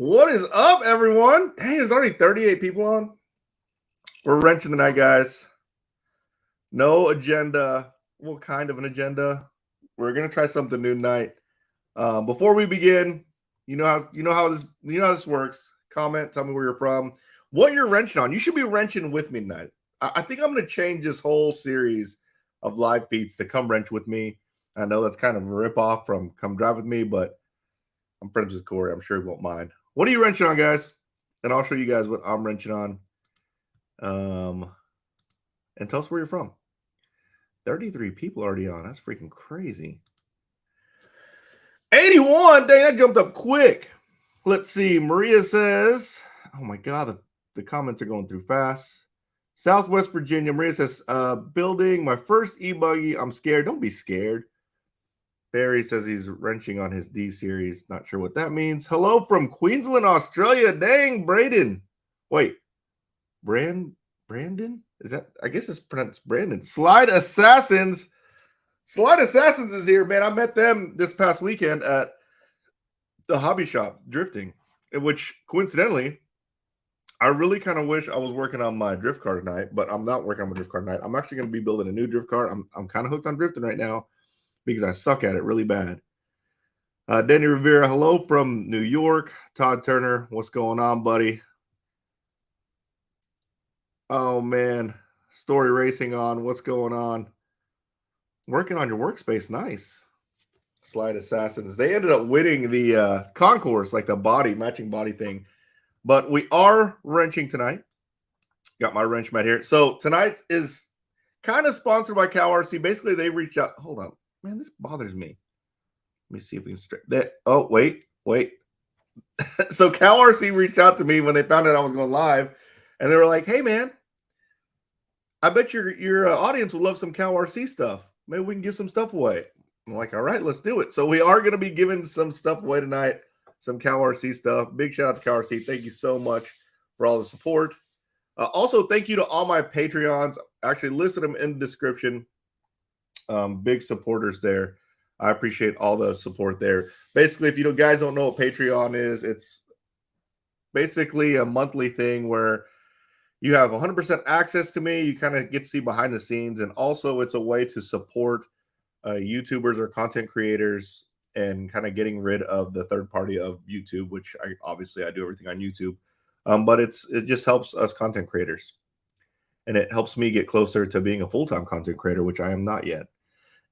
What is up, everyone? Dang, there's already 38 people on. We're wrenching tonight, guys. No agenda. Well, kind of an agenda. We're gonna try something new tonight. Before we begin, you know how this works. Comment, tell me where you're from, what you're wrenching on. You should be wrenching with me tonight. I think I'm gonna change this whole series of live feeds to come wrench with me. I know that's kind of a ripoff from come drive with me, but I'm friends with Corey. I'm sure he won't mind. What are you wrenching on, guys? And I'll show you guys what I'm wrenching on. And tell us where you're from. 33 people already on. That's freaking crazy. 81. Dang, that jumped up quick. Let's see. Maria says, oh my God, the comments are going through fast. Southwest Virginia. Maria says, building my first e-buggy. I'm scared. Don't be scared. Barry says he's wrenching on his D series. Not sure what that means. Hello from Queensland, Australia. Dang, Braden. Wait, Brandon? Is that? I guess it's pronounced Brandon. Slide Assassins. Slide Assassins is here, man. I met them this past weekend at the hobby shop drifting, in which coincidentally, I really kind of wish I was working on my drift car tonight, but I'm not working on my drift car tonight. I'm actually going to be building a new drift car. I'm kind of hooked on drifting right now, because I suck at it really bad. Danny Rivera, hello from New York. Todd Turner, what's going on, buddy? Oh, man. Story Racing on. What's going on? Working on your workspace. Nice. Slide Assassins. They ended up winning the concourse, like the matching body thing. But we are wrenching tonight. Got my wrench mat here. So tonight is kind of sponsored by CalRC. Basically, they reached out. Hold on. Man, this bothers me. Let me see if we can straight that. Oh, wait. So CalRC reached out to me when they found out I was going live, and they were like, "Hey, man, I bet your audience will love some CalRC stuff. Maybe we can give some stuff away." I'm like, "All right, let's do it." So we are going to be giving some stuff away tonight, some CalRC stuff. Big shout out to CalRC. Thank you so much for all the support. Also, thank you to all my Patreons. I actually listed them in the description. Big supporters there. I appreciate all the support there. Basically, if you guys don't know what Patreon is, it's basically a monthly thing where you have 100% access to me. You kind of get to see behind the scenes, and also it's a way to support YouTubers or content creators and kind of getting rid of the third party of YouTube, which I do everything on YouTube, but it just helps us content creators, and it helps me get closer to being a full-time content creator, which I am not yet.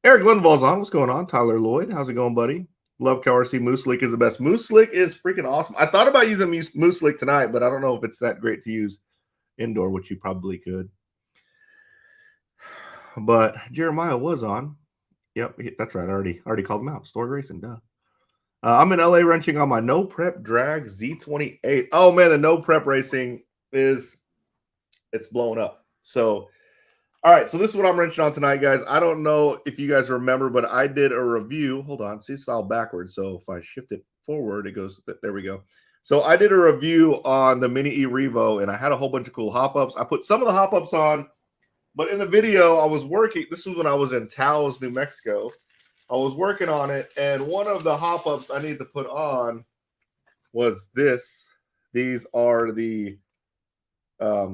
Eric Linval's on. What's going on? Tyler Lloyd. How's it going, buddy? Love CalRC. Moose Slick is the best. Moose Slick is freaking awesome. I thought about using Moose Slick tonight, but I don't know if it's that great to use indoor, which you probably could. But Jeremiah was on. Yep, that's right. I already called him out. Story Racing, duh. I'm in LA wrenching on my No Prep Drag Z28. Oh, man, the No Prep Racing it's blowing up. So... all right, so this is what I'm wrenching on tonight, guys. I don't know if you guys remember, but I did a review. Hold on. See, it's all backwards. So if I shift it forward, it goes, there we go. So I did a review on the Mini E Revo, and I had a whole bunch of cool hop-ups. I put some of the hop-ups on, but in the video, I was working. This was when I was in Taos, New Mexico. I was working on it, and one of the hop-ups I needed to put on was this. These are the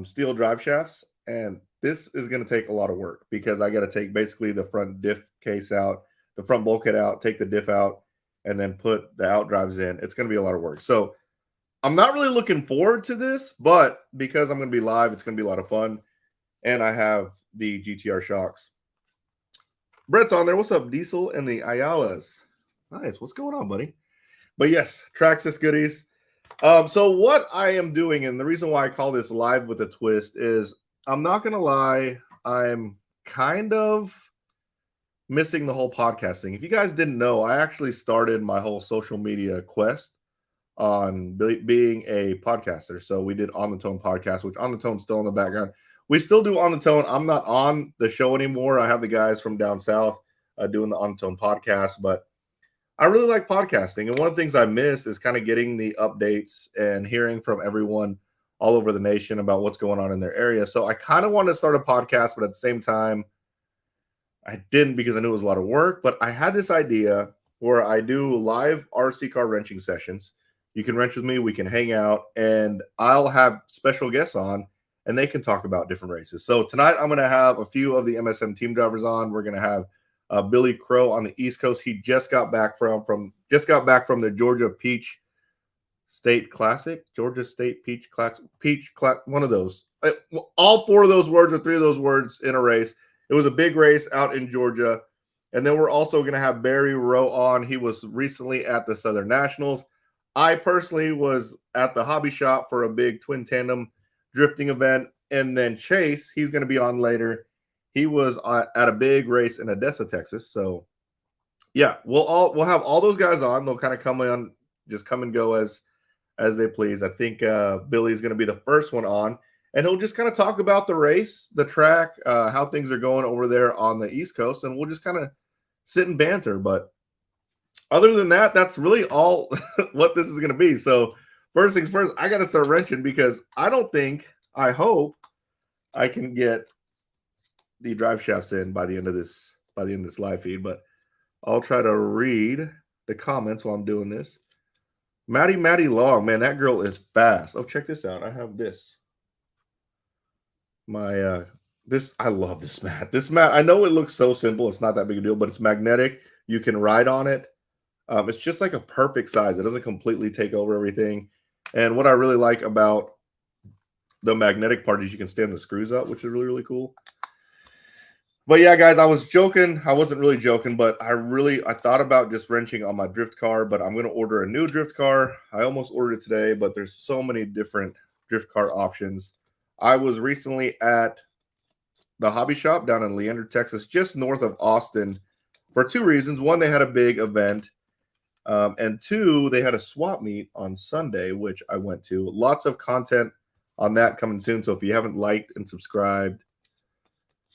steel drive shafts, and this is going to take a lot of work because I got to take basically the front diff case out, the front bulkhead out, take the diff out, and then put the out drives in. It's going to be a lot of work. So I'm not really looking forward to this, but because I'm going to be live, it's going to be a lot of fun. And I have the GTR shocks. Brett's on there. What's up, Diesel and the Isales? Nice. What's going on, buddy? But yes, Traxxas goodies. So what I am doing, and the reason why I call this live with a twist is, I'm not going to lie, I'm kind of missing the whole podcast thing. If you guys didn't know, I actually started my whole social media quest on being a podcaster. So we did On the Tone podcast, which On the Tone's still in the background. We still do On the Tone. I'm not on the show anymore. I have the guys from down south doing the On the Tone podcast, but I really like podcasting. And one of the things I miss is kind of getting the updates and hearing from everyone all over the nation about what's going on in their area. So I kind of wanted to start a podcast, but at the same time, I didn't because I knew it was a lot of work. But I had this idea where I do live RC car wrenching sessions. You can wrench with me. We can hang out, and I'll have special guests on, and they can talk about different races. So tonight I'm going to have a few of the MSM team drivers on. We're going to have Billy Crowe on the East Coast. He just got back from the Georgia Peach State Classic, Georgia State Peach Classic, one of those. All 4 of those words or 3 of those words in a race. It was a big race out in Georgia. And then we're also going to have Barry Rowe on. He was recently at the Southern Nationals. I personally was at the hobby shop for a big twin tandem drifting event. And then Chase, he's going to be on later. He was at a big race in Odessa, Texas. So yeah, we'll have all those guys on. They'll kind of come on, just come and go as they please. I think Billy's going to be the first one on, and he'll just kind of talk about the race, the track, how things are going over there on the East Coast, and we'll just kind of sit and banter. But other than that, that's really all what this is going to be. So first things first, I got to start wrenching because I hope I can get the drive shafts in by the end of this live feed. But I'll try to read the comments while I'm doing this. Maddie Long, man, that girl is fast. Oh, check this out. I have this. I love this mat. This mat, I know it looks so simple. It's not that big a deal, but it's magnetic. You can ride on it. It's just like a perfect size. It doesn't completely take over everything. And what I really like about the magnetic part is you can stand the screws up, which is really, really cool. But yeah, guys, I was joking. I wasn't really joking, but I thought about just wrenching on my drift car, but I'm going to order a new drift car. I almost ordered it today, but there's so many different drift car options. I was recently at the hobby shop down in Leander, Texas, just north of Austin, for 2 reasons. 1, they had a big event, and 2, they had a swap meet on Sunday, which I went to. Lots of content on that coming soon, so if you haven't liked and subscribed,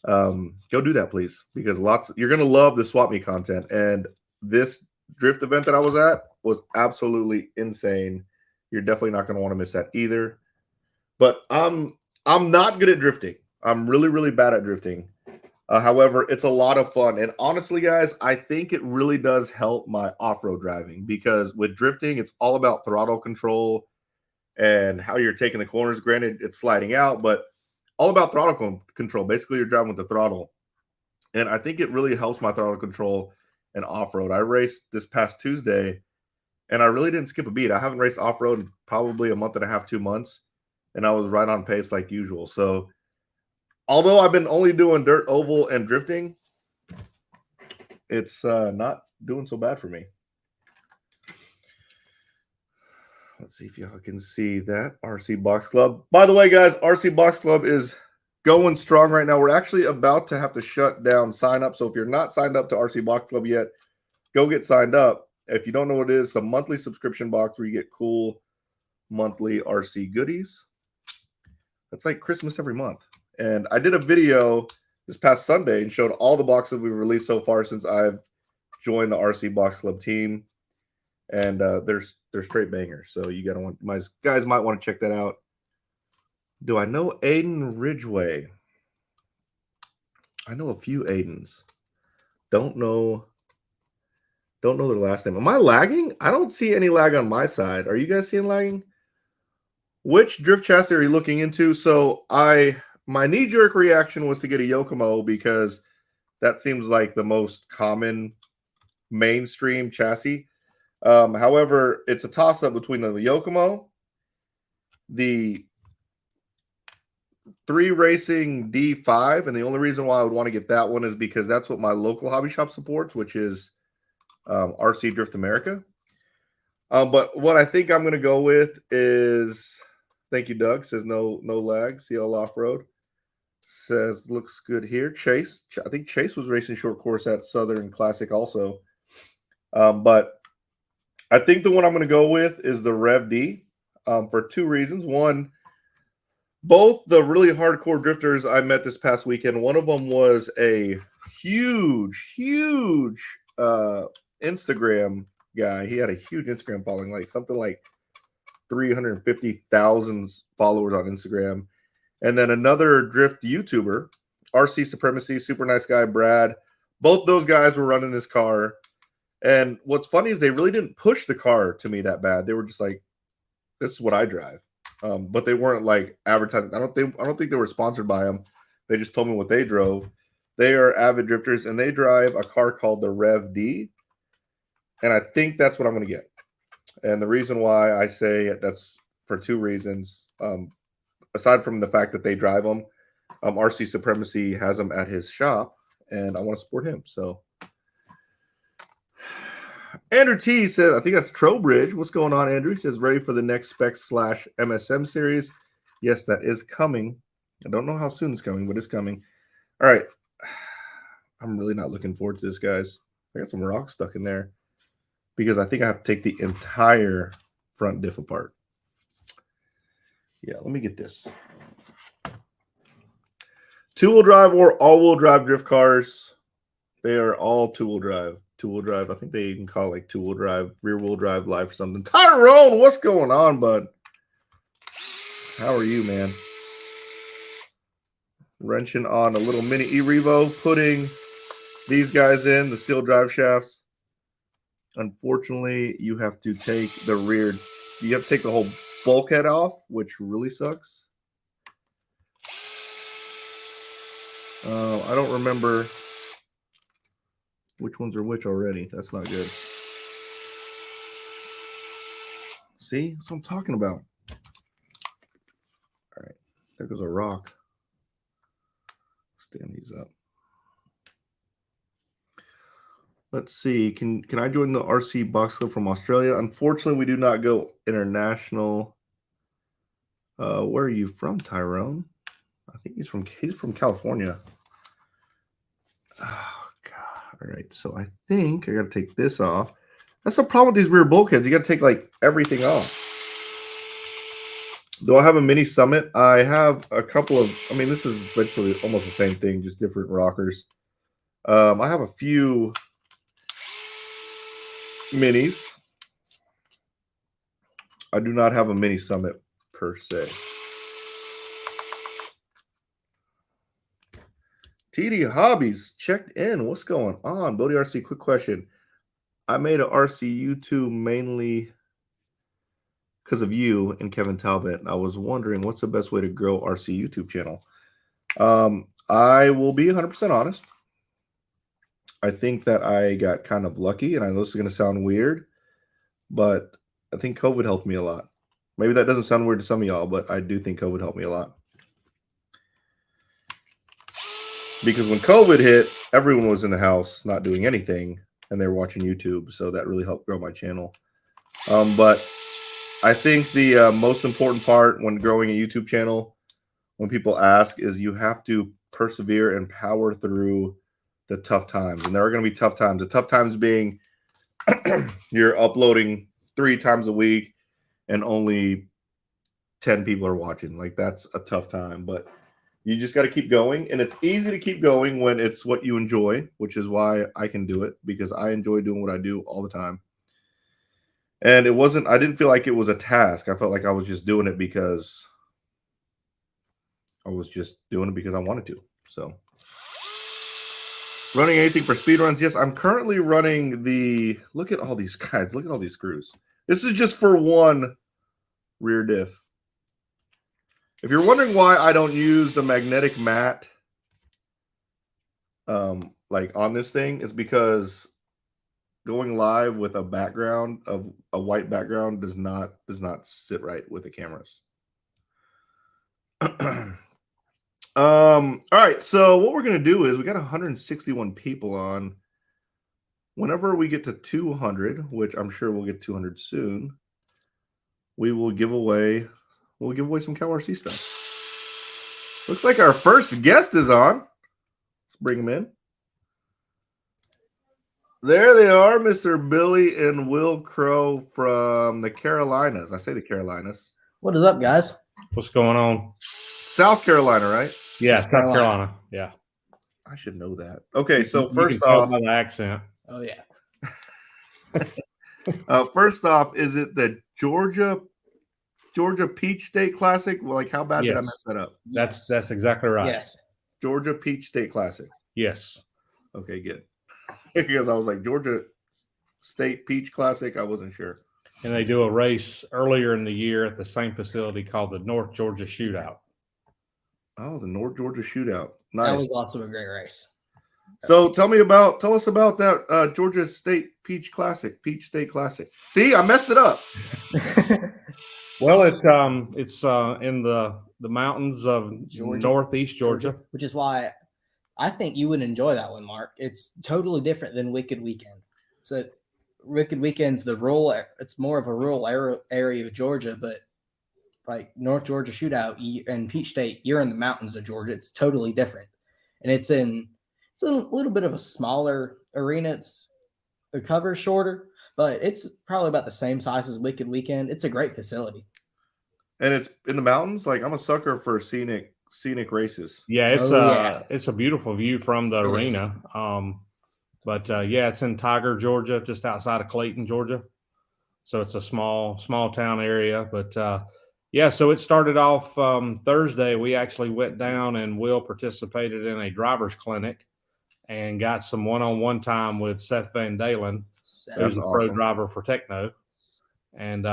go do that, please, because you're going to love the swap meet content. And this drift event that I was at was absolutely insane. You're definitely not going to want to miss that either. But I'm not good at drifting. I'm really, really bad at drifting. However, it's a lot of fun. And honestly, guys, I think it really does help my off-road driving, because with drifting, it's all about throttle control and how you're taking the corners. Granted, it's sliding out, but all about throttle control. Basically, you're driving with the throttle. And I think it really helps my throttle control and off-road. I raced this past Tuesday, and I really didn't skip a beat. I haven't raced off-road in probably a month and a half, 2 months, and I was right on pace like usual. So although I've been only doing dirt, oval, and drifting, it's not doing so bad for me. Let's see if y'all can see that. RC Box Club. By the way, guys, RC Box Club is going strong right now. We're actually about to have to shut down sign up. So if you're not signed up to RC Box Club yet, go get signed up. If you don't know what it is, it's a monthly subscription box where you get cool monthly RC goodies. That's like Christmas every month. And I did a video this past Sunday and showed all the boxes we've released so far since I've joined the RC Box Club team. And they're straight bangers. So you guys might want to check that out. Do I know Aiden Ridgway? I know a few Aidens. Don't know their last name. Am I lagging? I don't see any lag on my side. Are you guys seeing lagging? Which drift chassis are you looking into? So my knee-jerk reaction was to get a Yokomo, because that seems like the most common mainstream chassis. However, it's a toss-up between the Yokomo, the 3 Racing D5, and the only reason why I would want to get that one is because that's what my local hobby shop supports, which is RC Drift America. But what I think I'm going to go with is, thank you, Doug, says no lag, CL Off-Road. Says looks good here. Chase, I think Chase was racing short course at Southern Classic also. But I think the one I'm going to go with is the Rev D for 2 reasons. One, both the really hardcore drifters I met this past weekend, one of them was a huge Instagram guy. He had a huge Instagram following, like something like 350,000 followers on Instagram. And then another drift YouTuber, RC Supremacy, super nice guy, Brad. Both those guys were running this car. And what's funny is they really didn't push the car to me that bad. They were just like, this is what I drive. But they weren't like advertising. I don't think they were sponsored by them. They just told me what they drove. They are avid drifters, and they drive a car called the Rev D. And I think that's what I'm going to get. And the reason why I say that's for two reasons. Aside from the fact that they drive them, RC Supremacy has them at his shop, and I want to support him. So Andrew T says, I think that's Trowbridge. What's going on, Andrew? He says, ready for the next Specs/MSM series. Yes, that is coming. I don't know how soon it's coming, but it's coming. All right. I'm really not looking forward to this, guys. I got some rocks stuck in there because I think I have to take the entire front diff apart. Yeah, let me get this. Two-wheel drive or all-wheel drive drift cars. They are all two-wheel drive. Two-wheel drive. I think they even call it like two-wheel drive, rear-wheel drive live or something. Tyrone, what's going on, bud? How are you, man? Wrenching on a little mini E-Revo, putting these guys in, the steel drive shafts. Unfortunately, you have to take the rear, you have to take the whole bulkhead off, which really sucks. I don't remember which ones are which already. That's not good. See? That's what I'm talking about. All right. There goes a rock. Stand these up. Let's see. Can I join the RC Box Club from Australia? Unfortunately, we do not go international. Where are you from, Tyrone? I think he's from California. Oh God. All right. So I think I got to take this off. That's the problem with these rear bulkheads. You got to take like everything off. Do I have a mini Summit? I have a couple of, I mean, this is virtually almost the same thing, just different rockers. I have a few minis. I do not have a mini Summit per se. TD Hobbies checked in. What's going on? Bodde RC, quick question. I made an RC YouTube mainly because of you and Kevin Talbot. I was wondering what's the best way to grow RC YouTube channel. I will be 100% honest. I think that I got kind of lucky, and I know this is going to sound weird, but I think COVID helped me a lot. Maybe that doesn't sound weird to some of y'all, but I do think COVID helped me a lot. Because when COVID hit, everyone was in the house not doing anything, and they were watching YouTube, so that really helped grow my channel. But I think the most important part when growing a YouTube channel, when people ask, is you have to persevere and power through the tough times. And there are going to be tough times. The tough times being you're uploading 3 times a week and only 10 people are watching. Like, that's a tough time. But you just got to keep going. And it's easy to keep going when it's what you enjoy, which is why I can do it, because I enjoy doing what I do all the time. And it wasn't, I didn't feel like it was a task. I felt like I was just doing it because I wanted to. So, running anything for speed runs? Yes, I'm currently running the, look at all these guys. Look at all these screws. This is just for one rear diff. If you're wondering why I don't use the magnetic mat like on this thing, is because going live with a background of a white background does not sit right with the cameras. All right, so what we're going to do is we got 161 people on. Whenever we get to 200, which I'm sure we'll get 200 soon, we will give away some CalRC stuff. Looks like our first guest is on. Let's bring him in. There they are, Mr. Billy and Will Crowe from the Carolinas. I say the Carolinas. What is up, guys? What's going on? South Carolina, right? Yeah, South Carolina. Yeah. I should know that. Okay, so you first can tell off, by the accent. Oh, yeah. First off, is it the Georgia Peach State Classic? Well, like, how bad did I mess that up? That's exactly right. Yes. Georgia Peach State Classic. Yes. Okay, good. Because I was like, Georgia State Peach Classic, I wasn't sure. and they do a race earlier in the year at the same facility called the North Georgia Shootout. Oh, the North Georgia Shootout. That Nice. was also a great race. So tell us about that Georgia State Peach State Classic. See, I messed it up. Well, it's in the mountains of northeast Georgia, which is why I think you would enjoy that one, Mark. It's totally different than Wicked Weekend. So Wicked Weekend's it's more of a rural area of Georgia, but like North Georgia Shootout and Peach State, you're in the mountains of Georgia. It's totally different, and it's a little bit of a smaller arena. The cover's shorter, but it's probably about the same size as Wicked Weekend. It's a great facility. And it's in the mountains. Like, I'm a sucker for scenic races. Yeah, it's a beautiful view from the arena. But it's in Tiger, Georgia, just outside of Clayton, Georgia. So it's a small town area. But so it started off Thursday. We actually went down and Will participated in a driver's clinic and got some one-on-one time with Seth Van Dalen, who's a pro driver for Techno. And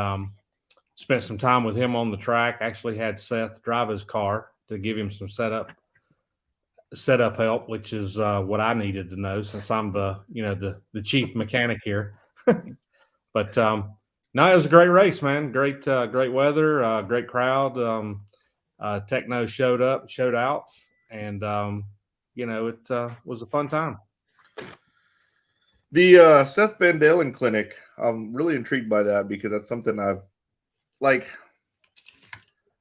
spent some time with him on the track. Actually had Seth drive his car to give him some setup help, which is what I needed to know since I'm the chief mechanic here. But no, it was a great race, man. Great weather, great crowd. Techno showed out, and it was a fun time. The Seth Van Dalen clinic, I'm really intrigued by that because that's something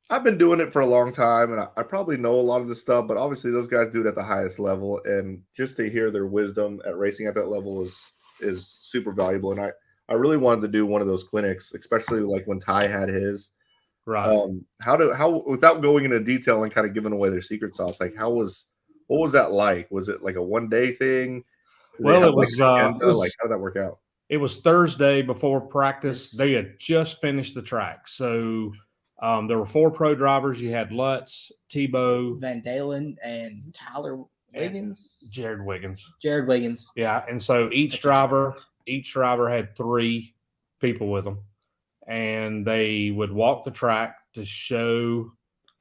I've been doing it for a long time, and I probably know a lot of this stuff, but obviously those guys do it at the highest level, and just to hear their wisdom at racing at that level is super valuable. And I really wanted to do one of those clinics, especially like when Ty had his. Right. How without going into detail and kind of giving away their secret sauce, like what was that like? Was it like a 1-day thing? Well, it was how did that work out? It was Thursday before practice. They had just finished the track. So there were 4 pro drivers. You had Lutz, Tebow, Van Dalen, and Tyler Wiggins. Jared Wiggins. Yeah. And so each driver had 3 people with them. And they would walk the track to show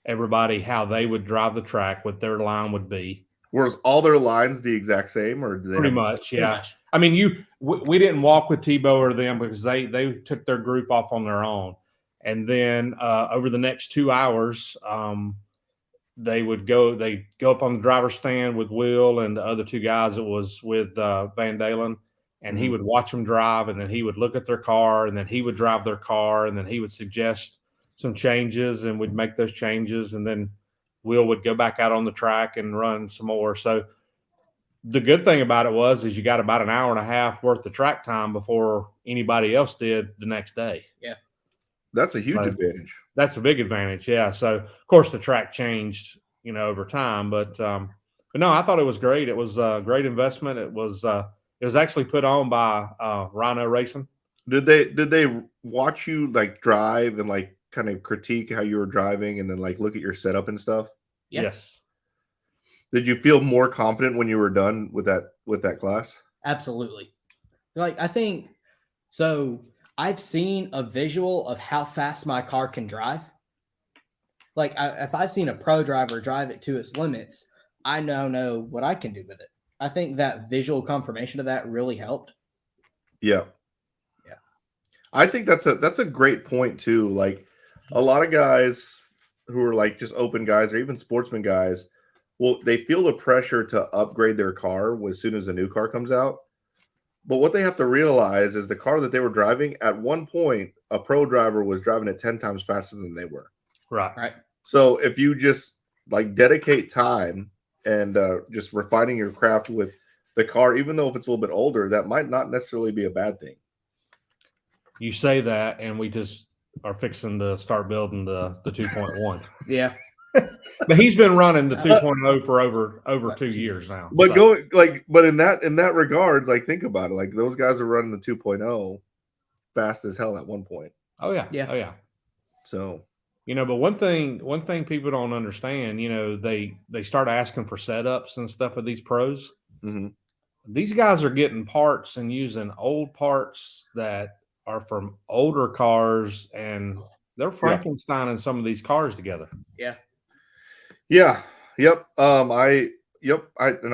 everybody how they would drive the track, what their line would be. Was all their lines the exact same, or did they pretty much? Yeah. I mean, we didn't walk with Tebow or them because they took their group off on their own, and then over the next 2 hours, they go up on the driver's stand with Will and the other 2 guys. It was with Van Dalen, and he would watch them drive, and then he would look at their car, and then he would drive their car, and then he would suggest some changes, and we'd make those changes, and then Will would go back out on the track and run some more. So the good thing about it is you got about an hour and a half worth of track time before anybody else did the next day. Yeah. That's a huge advantage. That's a big advantage. Yeah. So of course the track changed, over time, but no, I thought it was great. It was a great investment. It was actually put on by Rhino Racing. Did they watch you like drive and like kind of critique how you were driving and then like look at your setup and stuff? Yeah. Yes. Did you feel more confident when you were done with that class? Absolutely. Like, I think so. I've seen a visual of how fast my car can drive. Like, if I've seen a pro driver drive it to its limits, I now know what I can do with it. I think that visual confirmation of that really helped. Yeah. I think that's a great point too. Like, a lot of guys who are like just open guys or even sportsman guys, well, they feel the pressure to upgrade their car as soon as a new car comes out. But what they have to realize is the car that they were driving at one point, a pro driver was driving it 10 times faster than they were. Right. So if you just like dedicate time and just refining your craft with the car, even though if it's a little bit older, that might not necessarily be a bad thing. You say that, and we just are fixing to start building the 2.1. Yeah. But he's been running the 2.0 for over 2 years now. But in that regards, like, think about it. Like, those guys are running the 2.0 fast as hell at one point. Oh yeah. Yeah. Oh yeah. So, but one thing people don't understand, they start asking for setups and stuff with these pros. Mm-hmm. These guys are getting parts and using old parts that are from older cars, and they're Frankensteining some of these cars together. Yeah. Yeah. Yep. I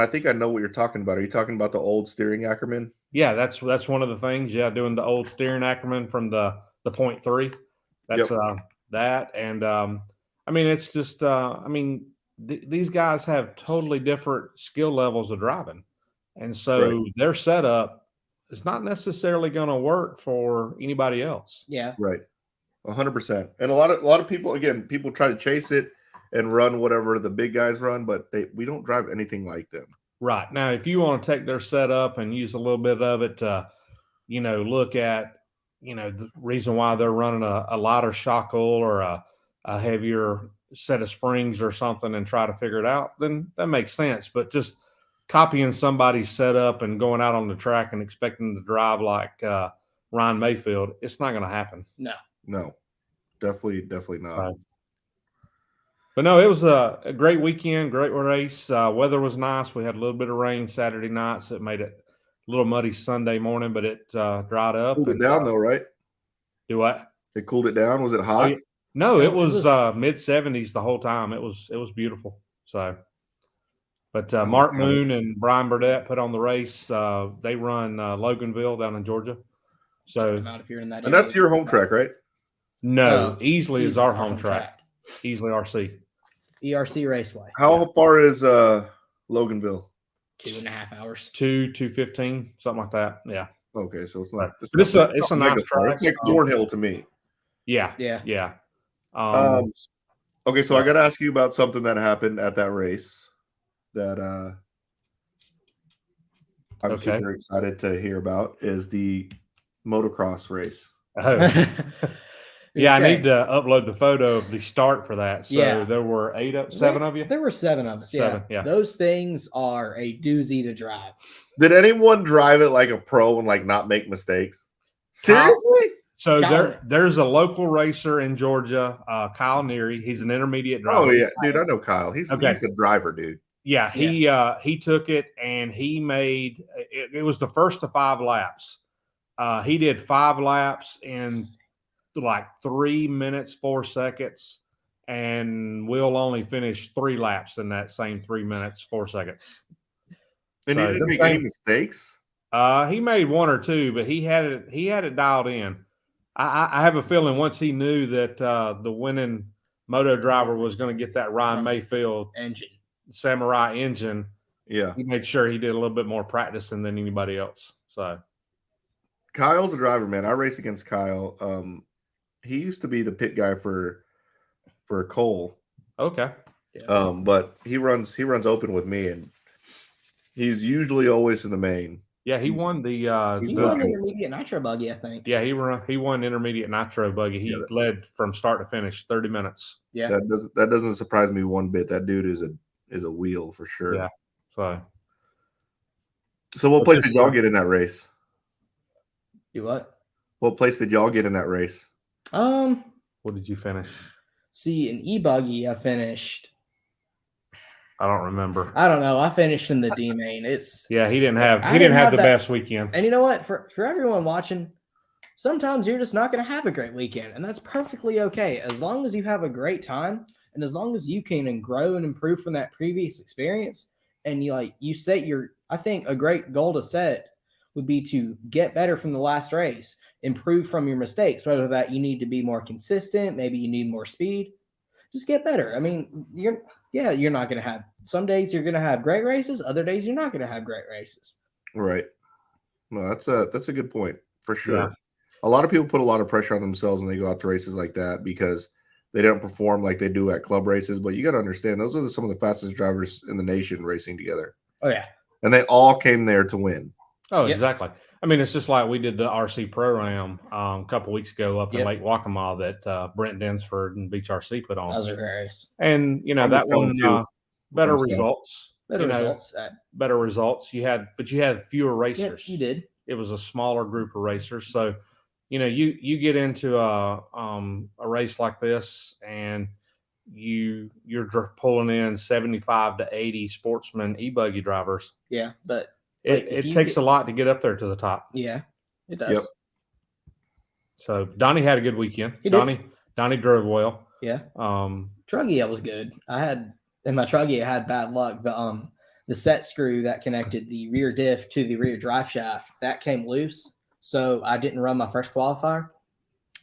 think I know what you're talking about. Are you talking about the old steering Ackerman? Yeah, that's one of the things. Yeah, doing the old steering Ackerman from the 0.3. That's that. And I mean, it's just these guys have totally different skill levels of driving. And so their setup is not necessarily going to work for anybody else. Yeah. Right. 100%. And a lot of people, again, people try to chase it and run whatever the big guys run, but we don't drive anything like them. Right. Now, if you want to take their setup and use a little bit of it to, look at, the reason why they're running a lighter shock oil or a heavier set of springs or something and try to figure it out, then that makes sense. But just copying somebody's setup and going out on the track and expecting to drive like Ryan Mayfield, it's not going to happen. No, definitely not. But no, it was a great weekend, great race. Weather was nice. We had a little bit of rain Saturday night, so it made it a little muddy Sunday morning, but it dried up. Cooled it down though, right? Do what? It cooled it down. Was it hot? Oh, no, it was mid-70s the whole time. It was beautiful. So, but Mark Moon and Brian Burdett put on the race. They run Loganville down in Georgia. So, if you're in that and that's your home track, right? No, Easley is our home track. Easley RC. ERC Raceway. How far is Loganville? 2.5 hours. 2:15, something like that. Yeah. Okay, so it's not. It's a nice track. It's like Thornhill to me. Yeah. Okay, so I got to ask you about something that happened at that race that I'm super excited to hear about. Is the motocross race. Oh. Yeah, I need to upload the photo of the start for that. So there were 7 of you? There were 7 of us. Yeah. Those things are a doozy to drive. Did anyone drive it like a pro and like not make mistakes? Seriously? So there's a local racer in Georgia, Kyle Neary. He's an intermediate driver. Oh yeah, dude, I know Kyle. He's a driver, dude. Yeah, he took it and he made it was the first of 5 laps. He did 5 laps in like 3 minutes 4 seconds, and Will only finished 3 laps in that same 3 minutes 4 seconds. And he didn't make any mistakes. He made 1 or 2, but he had it dialed in. I have a feeling once he knew that the winning moto driver was going to get that Ryan Mayfield engine, Samurai engine. Yeah, he made sure he did a little bit more practicing than anybody else. So Kyle's a driver, man. I race against Kyle. He used to be the pit guy for Cole. Okay. Yeah. But he runs open with me, and he's usually always in the main. Yeah, he won the intermediate nitro buggy, I think. Yeah, he won intermediate nitro buggy. He led from start to finish 30 minutes. Yeah. That doesn't surprise me one bit. That dude is a wheel for sure. Yeah. So what place did y'all get in that race? You what? What place did y'all get in that race? What did you finish? See, in e-buggy, I finished. I don't remember. I don't know. I finished in the D main. He didn't have the best weekend. And you know what? For everyone watching, sometimes you're just not going to have a great weekend, and that's perfectly okay. As long as you have a great time, and as long as you can grow and improve from that previous experience, and you set I think a great goal to set would be to get better from the last race, improve from your mistakes, whether that you need to be more consistent, maybe you need more speed, just get better. I mean, you're not going to have, some days you're going to have great races, other days you're not going to have great races. Right. No, that's a good point for sure. Yeah. A lot of people put a lot of pressure on themselves when they go out to races like that because they don't perform like they do at club races, but you got to understand those are some of the fastest drivers in the nation racing together. Oh yeah. And they all came there to win. Oh, exactly. I mean, it's just like we did the RC Pro-Am a couple weeks ago up in Lake Waccamaw that Brent Densford and Beach RC put on. That was a great race. And, that one, better results. Better results. You had fewer racers. You did. It was a smaller group of racers. So, you get into a race like this and you're pulling in 75 to 80 sportsman e-buggy drivers. Yeah, but it takes a lot to get up there to the top. Yeah, it does. Yep. So Donnie had a good weekend. He did. Donnie drove well. Yeah. Truggy, I was good. In my Truggy, I had bad luck. The set screw that connected the rear diff to the rear drive shaft, that came loose. So I didn't run my first qualifier.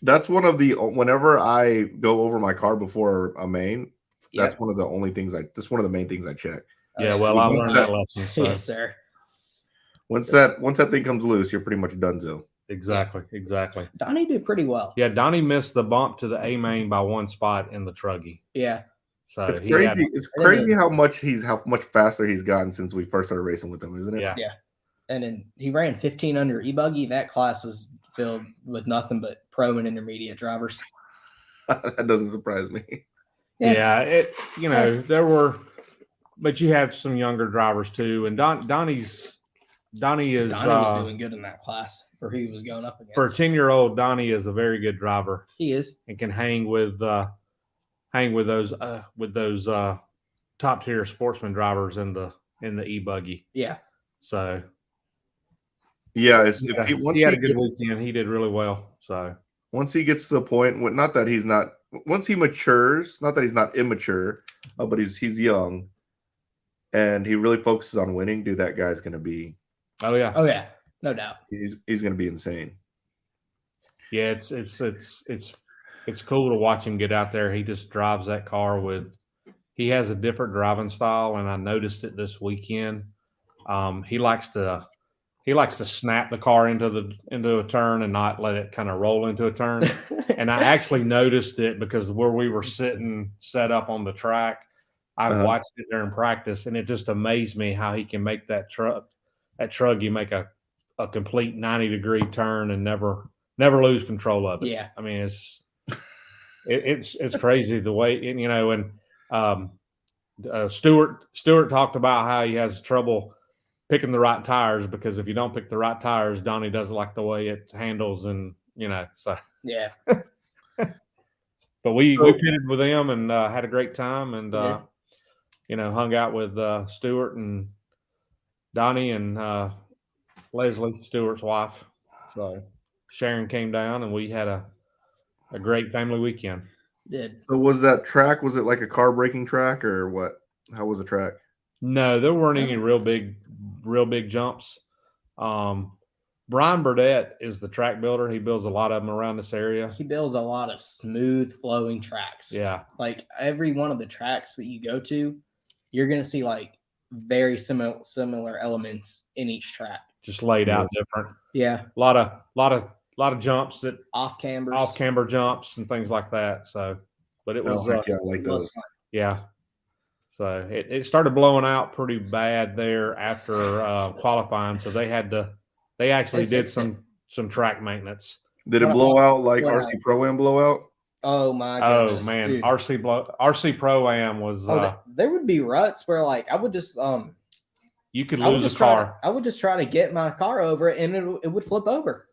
That's whenever I go over my car before a main, that's one of the only things that's one of the main things I check. Yeah, well, I learned that lesson. So. Yes, sir. Once that thing comes loose, you're pretty much donezo. Exactly. Donnie did pretty well. Yeah, Donnie missed the bump to the A main by one spot in the Truggy. Yeah. So it's crazy. It's crazy how much faster he's gotten since we first started racing with him, isn't it? Yeah. And then he ran 15 under e-buggy. That class was filled with nothing but pro and intermediate drivers. That doesn't surprise me. Yeah, there were, but you have some younger drivers too. And Donnie was doing good in that class for who he was going up against. For a 10-year-old, Donnie is a very good driver. He is, and can hang with those top tier sportsman drivers in the e-buggy. Yeah. So. Yeah, he had a good weekend. He did really well. So once he gets to the point, once he matures, not that he's not immature, but he's young, and he really focuses on winning, dude, that guy's going to be. Oh yeah, no doubt. He's going to be insane. Yeah, it's cool to watch him get out there. He just drives that car he has a different driving style, and I noticed it this weekend. He likes to snap the car into a turn and not let it kind of roll into a turn. And I actually noticed it because where we were sitting set up on the track, I watched it during practice, and it just amazed me how he can make that Truggy make a complete 90-degree turn and never lose control of it. Yeah. I mean, it's crazy the way, Stewart talked about how he has trouble picking the right tires, because if you don't pick the right tires, Donnie doesn't like the way it handles, and so yeah. But we pitted with them and had a great time, and hung out with Stewart and Donnie and Leslie, Stewart's wife. So Sharon came down, and we had a great family weekend. Did. So was that track? Was it like a car braking track, or what? How was the track? No, there weren't any real big jumps. Brian Burdett is the track builder. He builds a lot of them around this area. He builds a lot of smooth flowing tracks. Yeah. Like every one of the tracks that you go to, you're going to see like very similar elements in each track. Just laid out different. Yeah. A lot of jumps that off camber jumps and things like that. So, but it was I like those. Yeah. So it started blowing out pretty bad there after qualifying. So they actually did some track maintenance. Did it blow out like RC Pro-Am blowout? Oh my goodness. Oh man, dude. RC Pro-Am was there would be ruts where like I would just you could lose a car. I would just try to get my car over it, and it would flip over.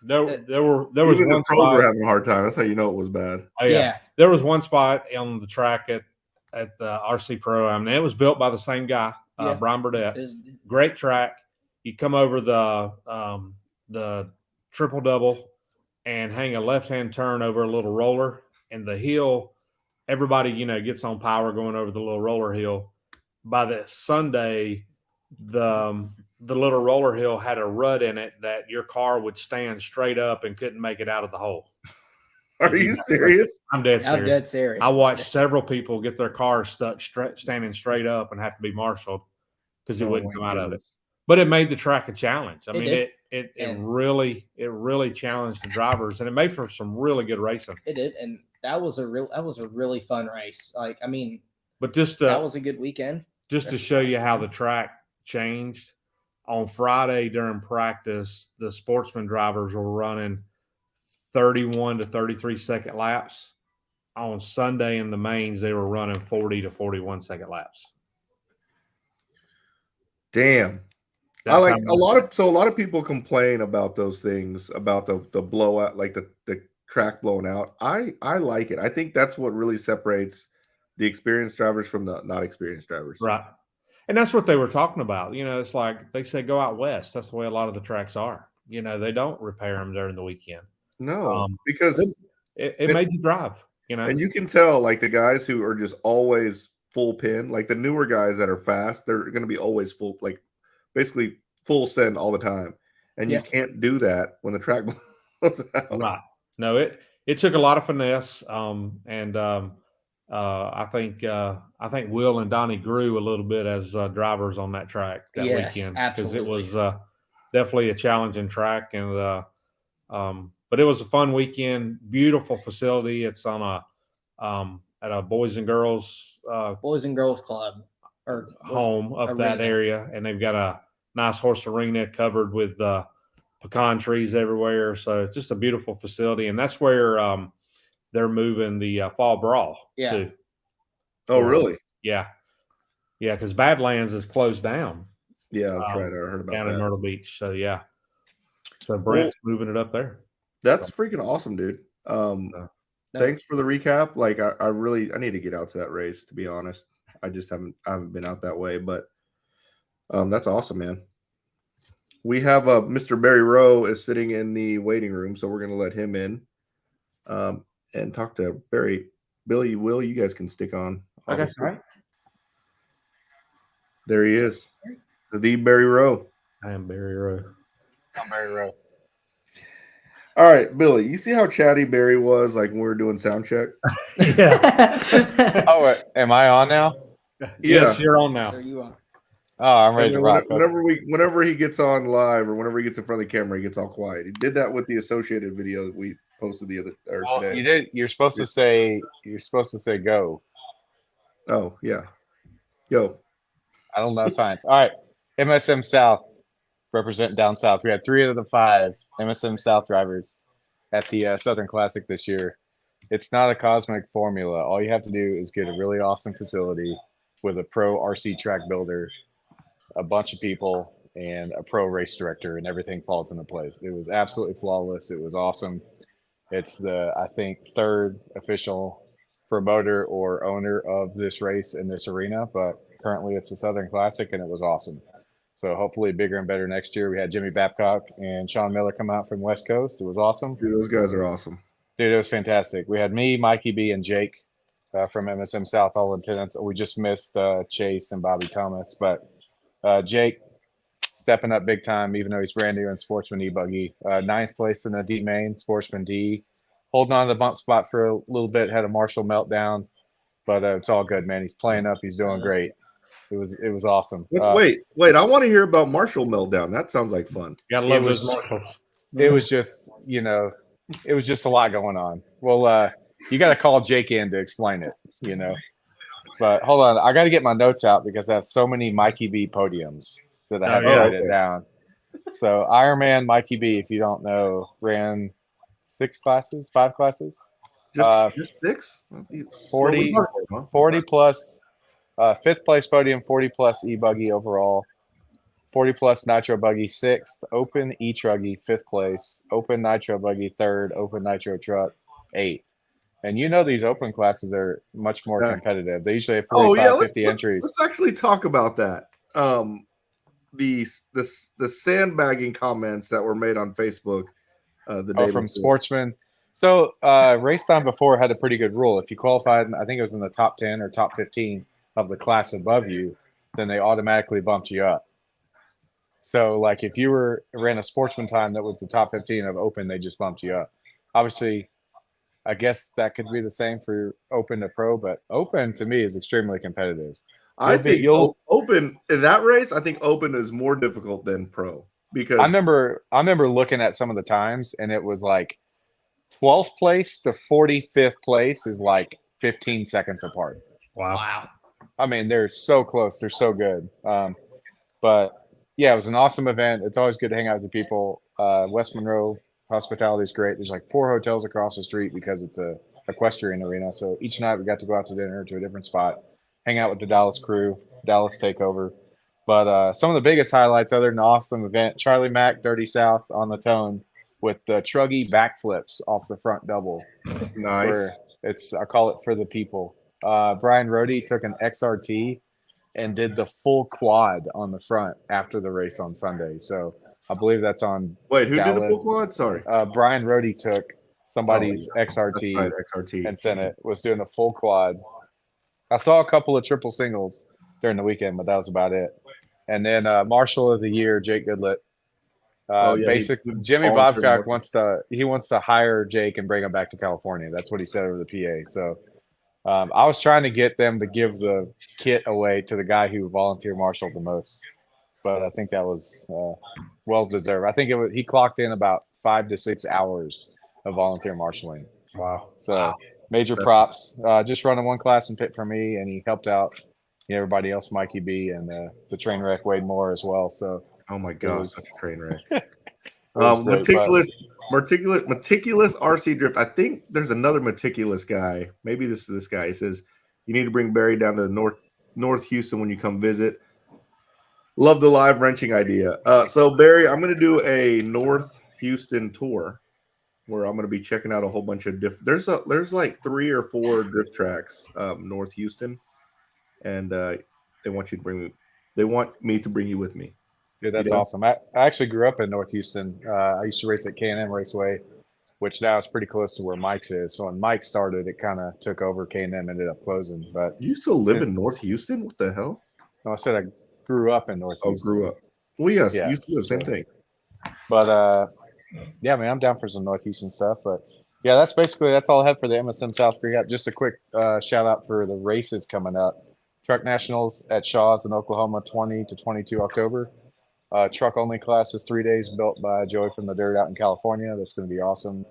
There was even one the pros spot were having a hard time. That's how you know it was bad. Oh yeah. There was one spot on the track at the RC Pro-Am, and it was built by the same guy, Brian Burdett. Great track. You come over the triple double and hang a left-hand turn over a little roller, and the hill, everybody, gets on power going over the little roller hill. By the Sunday, the little roller hill had a rut in it that your car would stand straight up and couldn't make it out of the hole. Are you serious? I'm dead serious. I'm dead serious. I watched several people get their cars stuck standing straight up and have to be marshaled because it wouldn't come out of it. But it made the track a challenge. I mean, it really challenged the drivers, and it made for some really good racing. It did, and that was a really fun race. Like, I mean, but just that was a good weekend. Just to show you how the track changed, on Friday during practice, the sportsman drivers were running 31 to 33 second laps. On Sunday in the mains, they were running 40 to 41 second laps. Damn. That's I like a lot of people complain about those things, about the blowout, like the track blowing out. I like it. I think that's what really separates the experienced drivers from the not experienced drivers. Right. And that's what they were talking about. It's like they say go out west. That's the way a lot of the tracks are. They don't repair them during the weekend. No, because it made you drive. You know, and you can tell like the guys who are just always full pin, like the newer guys that are fast, they're going to be always full, like basically full send all the time, and you can't do that when the track blows out. right? No, it took a lot of finesse, and I think Will and Donnie grew a little bit as drivers on that track that weekend because it was definitely a challenging track, and but it was a fun weekend. Beautiful facility. It's on at a Boys and Girls Club or home up arena. that area, and they've got a nice horse arena covered with pecan trees everywhere. So just a beautiful facility, and that's where they're moving the fall brawl to. Oh, really? Yeah, because Badlands is closed down. Yeah, that's right. I heard about down that. in Myrtle Beach. So yeah, so Brent's moving it up there. That's freaking awesome, dude. Thanks for the recap. Like I need to get out to that race, to be honest. I haven't been out that way, but that's awesome, man. We have Mr. Barry Rowe is sitting in the waiting room, so we're gonna let him in and talk to Barry. Billy, Will, you guys can stick on. Okay, all right. There he is. The Barry Rowe. I am Barry Rowe. I'm Barry Rowe. All right, Billy, you see how chatty Barry was like when we were doing sound check? Yeah. Oh, am I on now? Yes, you're on now. So you are. Oh, I'm ready to rock. Whenever he gets on live or whenever he gets in front of the camera, he gets all quiet. He did that with the associated video that we posted today. You did. You're supposed to say go. Oh yeah, yo. I don't know science. All right, MSM South represent down south. We had 3 out of the 5 MSM South drivers at the Southern Classic this year. It's not a cosmic formula. All you have to do is get a really awesome facility with a pro RC track builder, a bunch of people, and a pro race director, and everything falls into place. It was absolutely flawless. It was awesome. It's the, I think, 3rd official promoter or owner of this race in this arena, but currently it's the Southern Classic, and it was awesome. So hopefully bigger and better next year. We had Jimmy Babcock and Sean Miller come out from West Coast. It was awesome. Dude, those guys are awesome. Dude, it was fantastic. We had me, Mikey B, and Jake from MSM South, all attendants. We just missed Chase and Bobby Thomas, but Jake stepping up big time, even though he's brand new in Sportsman E-Buggy. 9th place in the D main, Sportsman D. Holding on to the bump spot for a little bit, had a Marshall meltdown, but it's all good, man. He's playing up. He's doing great. It was awesome. Wait! I want to hear about Marshall meltdown. That sounds like fun. Gotta love those Marshalls. It was just, it was just a lot going on. Well, you got to call Jake in to explain it, But hold on, I got to get my notes out because I have so many Mikey B podiums that I have to write it down. So Ironman Mikey B, if you don't know, ran 5 classes. Just 6? 40 plus 5th place podium, 40 plus e-buggy overall, 40 plus nitro buggy 6th, open e-truggy 5th place, open nitro buggy 3rd, open nitro truck 8th. And these open classes are much more competitive. They usually have 45, 50 entries. Let's actually talk about that. The sandbagging comments that were made on Facebook the day from before. Sportsman. So race time before had a pretty good rule. If you qualified, I think it was in the top 10 or top 15 of the class above you, then they automatically bumped you up. So like if you ran a Sportsman time that was the top 15 of open, they just bumped you up. Obviously, I guess that could be the same for open to pro, but open to me is extremely competitive. I think open in that race, I think open is more difficult than pro because I remember looking at some of the times and it was like 12th place to 45th place is like 15 seconds apart. Wow. I mean, they're so close. They're so good. But yeah, it was an awesome event. It's always good to hang out with the people. West Monroe hospitality is great. There's like 4 hotels across the street because it's a equestrian arena. So each night we got to go out to dinner to a different spot, hang out with the Dallas crew, Dallas takeover. But some of the biggest highlights other than the awesome event, Charlie Mack, Dirty South on the tone with the truggy backflips off the front double. Nice. I call it for the people. Brian Rohde took an XRT and did the full quad on the front after the race on Sunday. So I believe that's on. Wait, who did the Dallin. full quad? Sorry. Brian Rohde took somebody's XRT That's right, XRT. and sent it. Was doing the full quad. I saw a couple of triple singles during the weekend, but that was about it. And then Marshal of the Year, Jake Goodlett. Basically, Jimmy Bobcock wants to hire Jake and bring him back to California. That's what he said over the PA. So I was trying to get them to give the kit away to the guy who volunteer marshaled the most, but I think that was well deserved. I think he clocked in about 5 to 6 hours of volunteer marshaling. Wow. So major props. Just running one class and pit for me, and he helped out everybody else, Mikey B, and the train wreck Wade Moore as well. So. Oh my gosh, such a train wreck. Meticulous RC drift. I think there's another meticulous guy. Maybe this is this guy. He says you need to bring Barry down to North Houston when you come visit. Love the live wrenching idea. So Barry, I'm going to do a North Houston tour where I'm going to be checking out a whole bunch of different. There's like 3 or 4 drift tracks, North Houston, and they want me to bring you with me. Dude, that's awesome. I actually grew up in North Houston. I used to race at K&M Raceway, which now is pretty close to where Mike's is. So when Mike started, it kind of took over. K&M ended up closing. But you still live in North Houston? What the hell? No, I said I grew up in North Houston. Grew up. Well, yes, you used to live, same thing. But yeah, man, I'm down for some North Houston stuff. But yeah, that's all I have for the MSM South recap. Just a quick shout out for the races coming up. Truck Nationals at Shaw's in Oklahoma, 20 to 22 October. Truck only class is 3 days, built by Joey from the Dirt out in California. That's going to be awesome.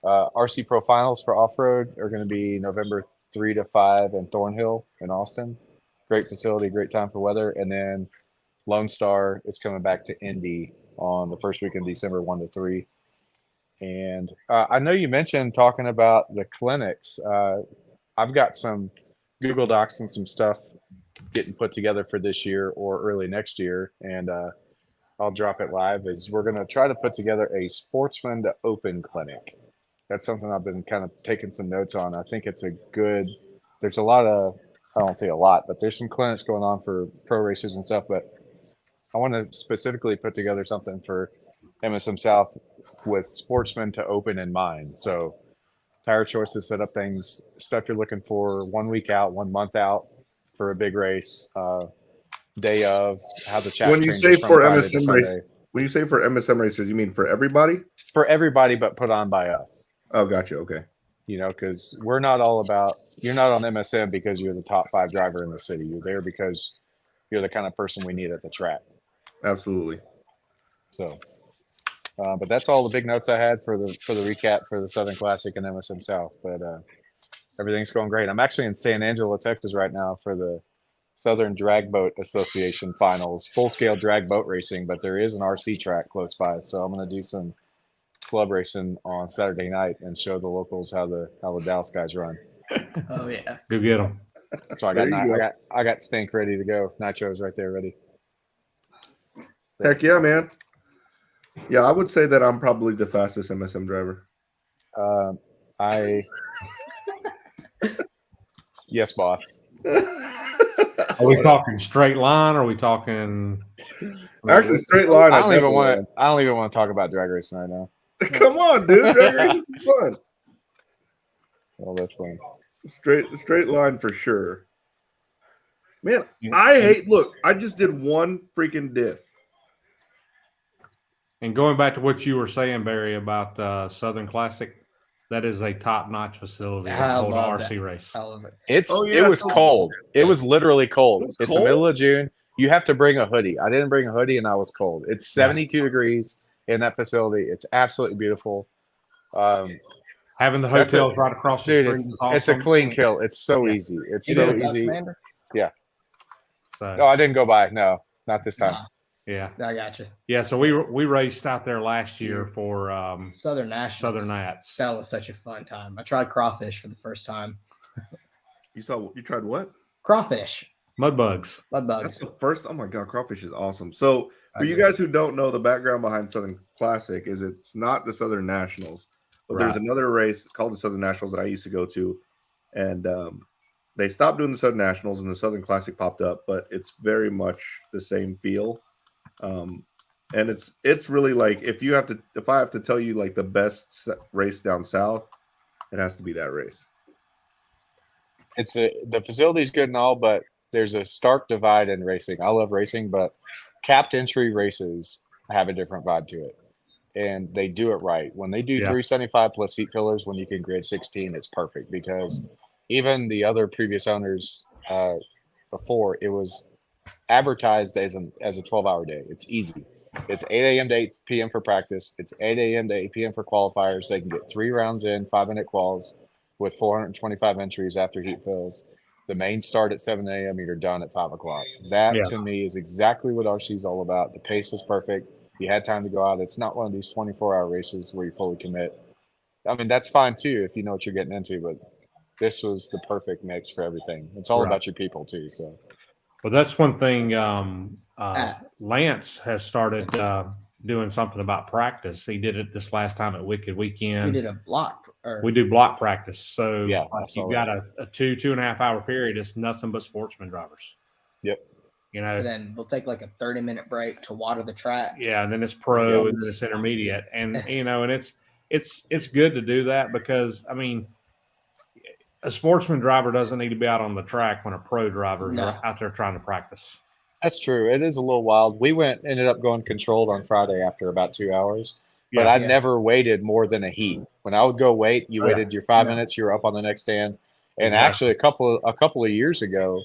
RC Pro Finals for off-road are going to be November 3 to 5 in Thornhill in Austin. Great facility, great time for weather. And then Lone Star is coming back to Indy on the first week in December, 1 to 3. And I know you mentioned talking about the clinics. I've got some Google Docs and some stuff getting put together for this year or early next year. And I'll drop it live. We're going to try to put together a sportsman to open clinic. That's something I've been kind of taking some notes on. I think it's there's a lot of, I don't say a lot, but there's some clinics going on for pro racers and stuff. But I want to specifically put together something for MSM South with sportsmen to open in mind. So tire choices, set up things, stuff you're looking for 1 week out, 1 month out for a big race. Day of, how the chat. When you say for MSM race, when you say for MSM racers, you mean for everybody? For everybody, but put on by us. Oh, gotcha. Okay. Because we're not all about. You're not on MSM because you're the top 5 driver in the city. You're there because you're the kind of person we need at the track. Absolutely. So, but that's all the big notes I had for the recap for the Southern Classic and MSM South. But everything's going great. I'm actually in San Angelo, Texas right now for the Southern Drag Boat Association finals, full-scale drag boat racing, but there is an RC track close by, so I'm going to do some club racing on Saturday night and show the locals how the Dallas guys run. Oh yeah, Go get them. So I got Stink ready to go. Nitro's right there ready. Heck yeah, man. Yeah, I would say that I'm probably the fastest MSM driver. Yes, boss. Are we talking straight line? Or are we talking? Actually, straight line. I don't even want to talk about drag racing right now. Come on, dude. Drag racing is fun. Oh, that's fun. Straight line for sure. Man, I just did one freaking diff. And going back to what you were saying, Barry, about Southern Classic, that is a top-notch facility. I Hold an love RC that. race. I love it. It was cold. It was literally cold. It's It's cold? the middle of June. You have to bring a hoodie. I didn't bring a hoodie, and I was cold. It's 72 degrees in that facility. It's absolutely beautiful. Having the hotels right across the Dude, street. it's a clean kill. It's so easy. It's so easy. Commander? Yeah. So, No, I didn't go by. No, not this time. yeah. I got you. Yeah, so we raced out there last year for Southern Nationals. Southern Nats. That was such a fun time. I tried crawfish for the first time. You tried what? Crawfish. mud bugs. Mud That's bugs. the first. Oh my god, crawfish is awesome. So for you guys who don't know, the background behind Southern Classic is it's not the Southern Nationals, but there's another race called the Southern Nationals that I used to go to, and they stopped doing the Southern Nationals and the Southern Classic popped up, but it's very much the same feel. And it's really like if I have to tell you like the best race down south, it has to be that race. The facility's good and all, but there's a stark divide in racing. I love racing, but capped entry races have a different vibe to it, and they do it right. When they do 375 plus seat fillers, when you can grid 16, it's perfect because even the other previous owners before, it was advertised as a 12-hour day. It's easy. It's 8 a.m. to 8 p.m. for practice. It's 8 a.m. to 8 p.m. for qualifiers. They can get 3 rounds in, 5-minute quals with 425 entries after heat fills. The main start at 7 a.m. You're done at 5 o'clock. That to me is exactly what RC is all about. The pace was perfect. You had time to go out. It's not one of these 24-hour races where you fully commit. I mean, that's fine too if you know what you're getting into, but this was the perfect mix for everything. It's all about your people too. So, well, that's one thing. Lance has started doing something about practice. He did it this last time at Wicked Weekend. We did a block. We do block practice. So you've got that. a 2.5 hour period. It's nothing but sportsman drivers. Yep. You know, and then we'll take like a 30-minute break to water the track. Yeah, and then it's pro and then it's intermediate. And you know, and it's good to do that because I mean, a sportsman driver doesn't need to be out on the track when a pro driver is out there trying to practice. That's true. It is a little wild. We ended up going controlled on Friday after about 2 hours, but I never waited more than a heat. When I would go wait, you waited your 5 minutes, you were up on the next stand. And actually, a couple of years ago,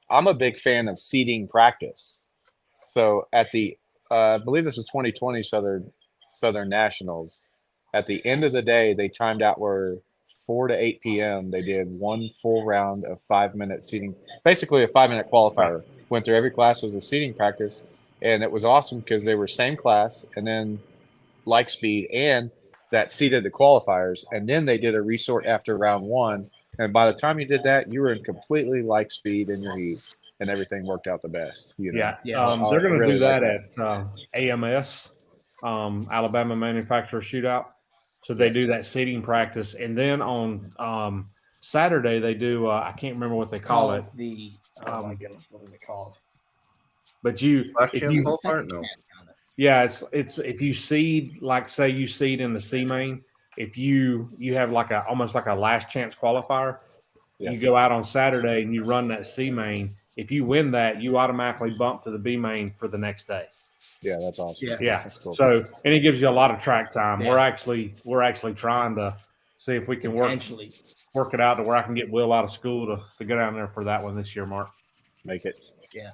I'm a big fan of seating practice. So at the, I believe this was 2020 Southern Nationals. At the end of the day, they timed out where 4 to 8 p.m. They did one full round of 5-minute seating, basically a 5-minute qualifier. Went through every class as a seating practice, and it was awesome because they were same class and then like speed, and that seated the qualifiers, and then they did a resort after round 1. And by the time you did that, you were in completely like speed in your heat, and everything worked out the best. You know? They're going to do that at AMS, Alabama Manufacturer Shootout. So they do that seating practice, and then on Saturday they do. I can't remember what they call it. Oh my goodness, what is it called? But it's if you seed, like say you seed in the C main, if you have like almost like a last chance qualifier, you go out on Saturday and you run that C main. If you win that, you automatically bump to the B main for the next day. Yeah, that's awesome. Yeah. That's cool. So, and it gives you a lot of track time. Yeah. We're actually trying to see if we can work it out to where I can get Will out of school to go down there for that one this year, Mark. Make it. Yeah.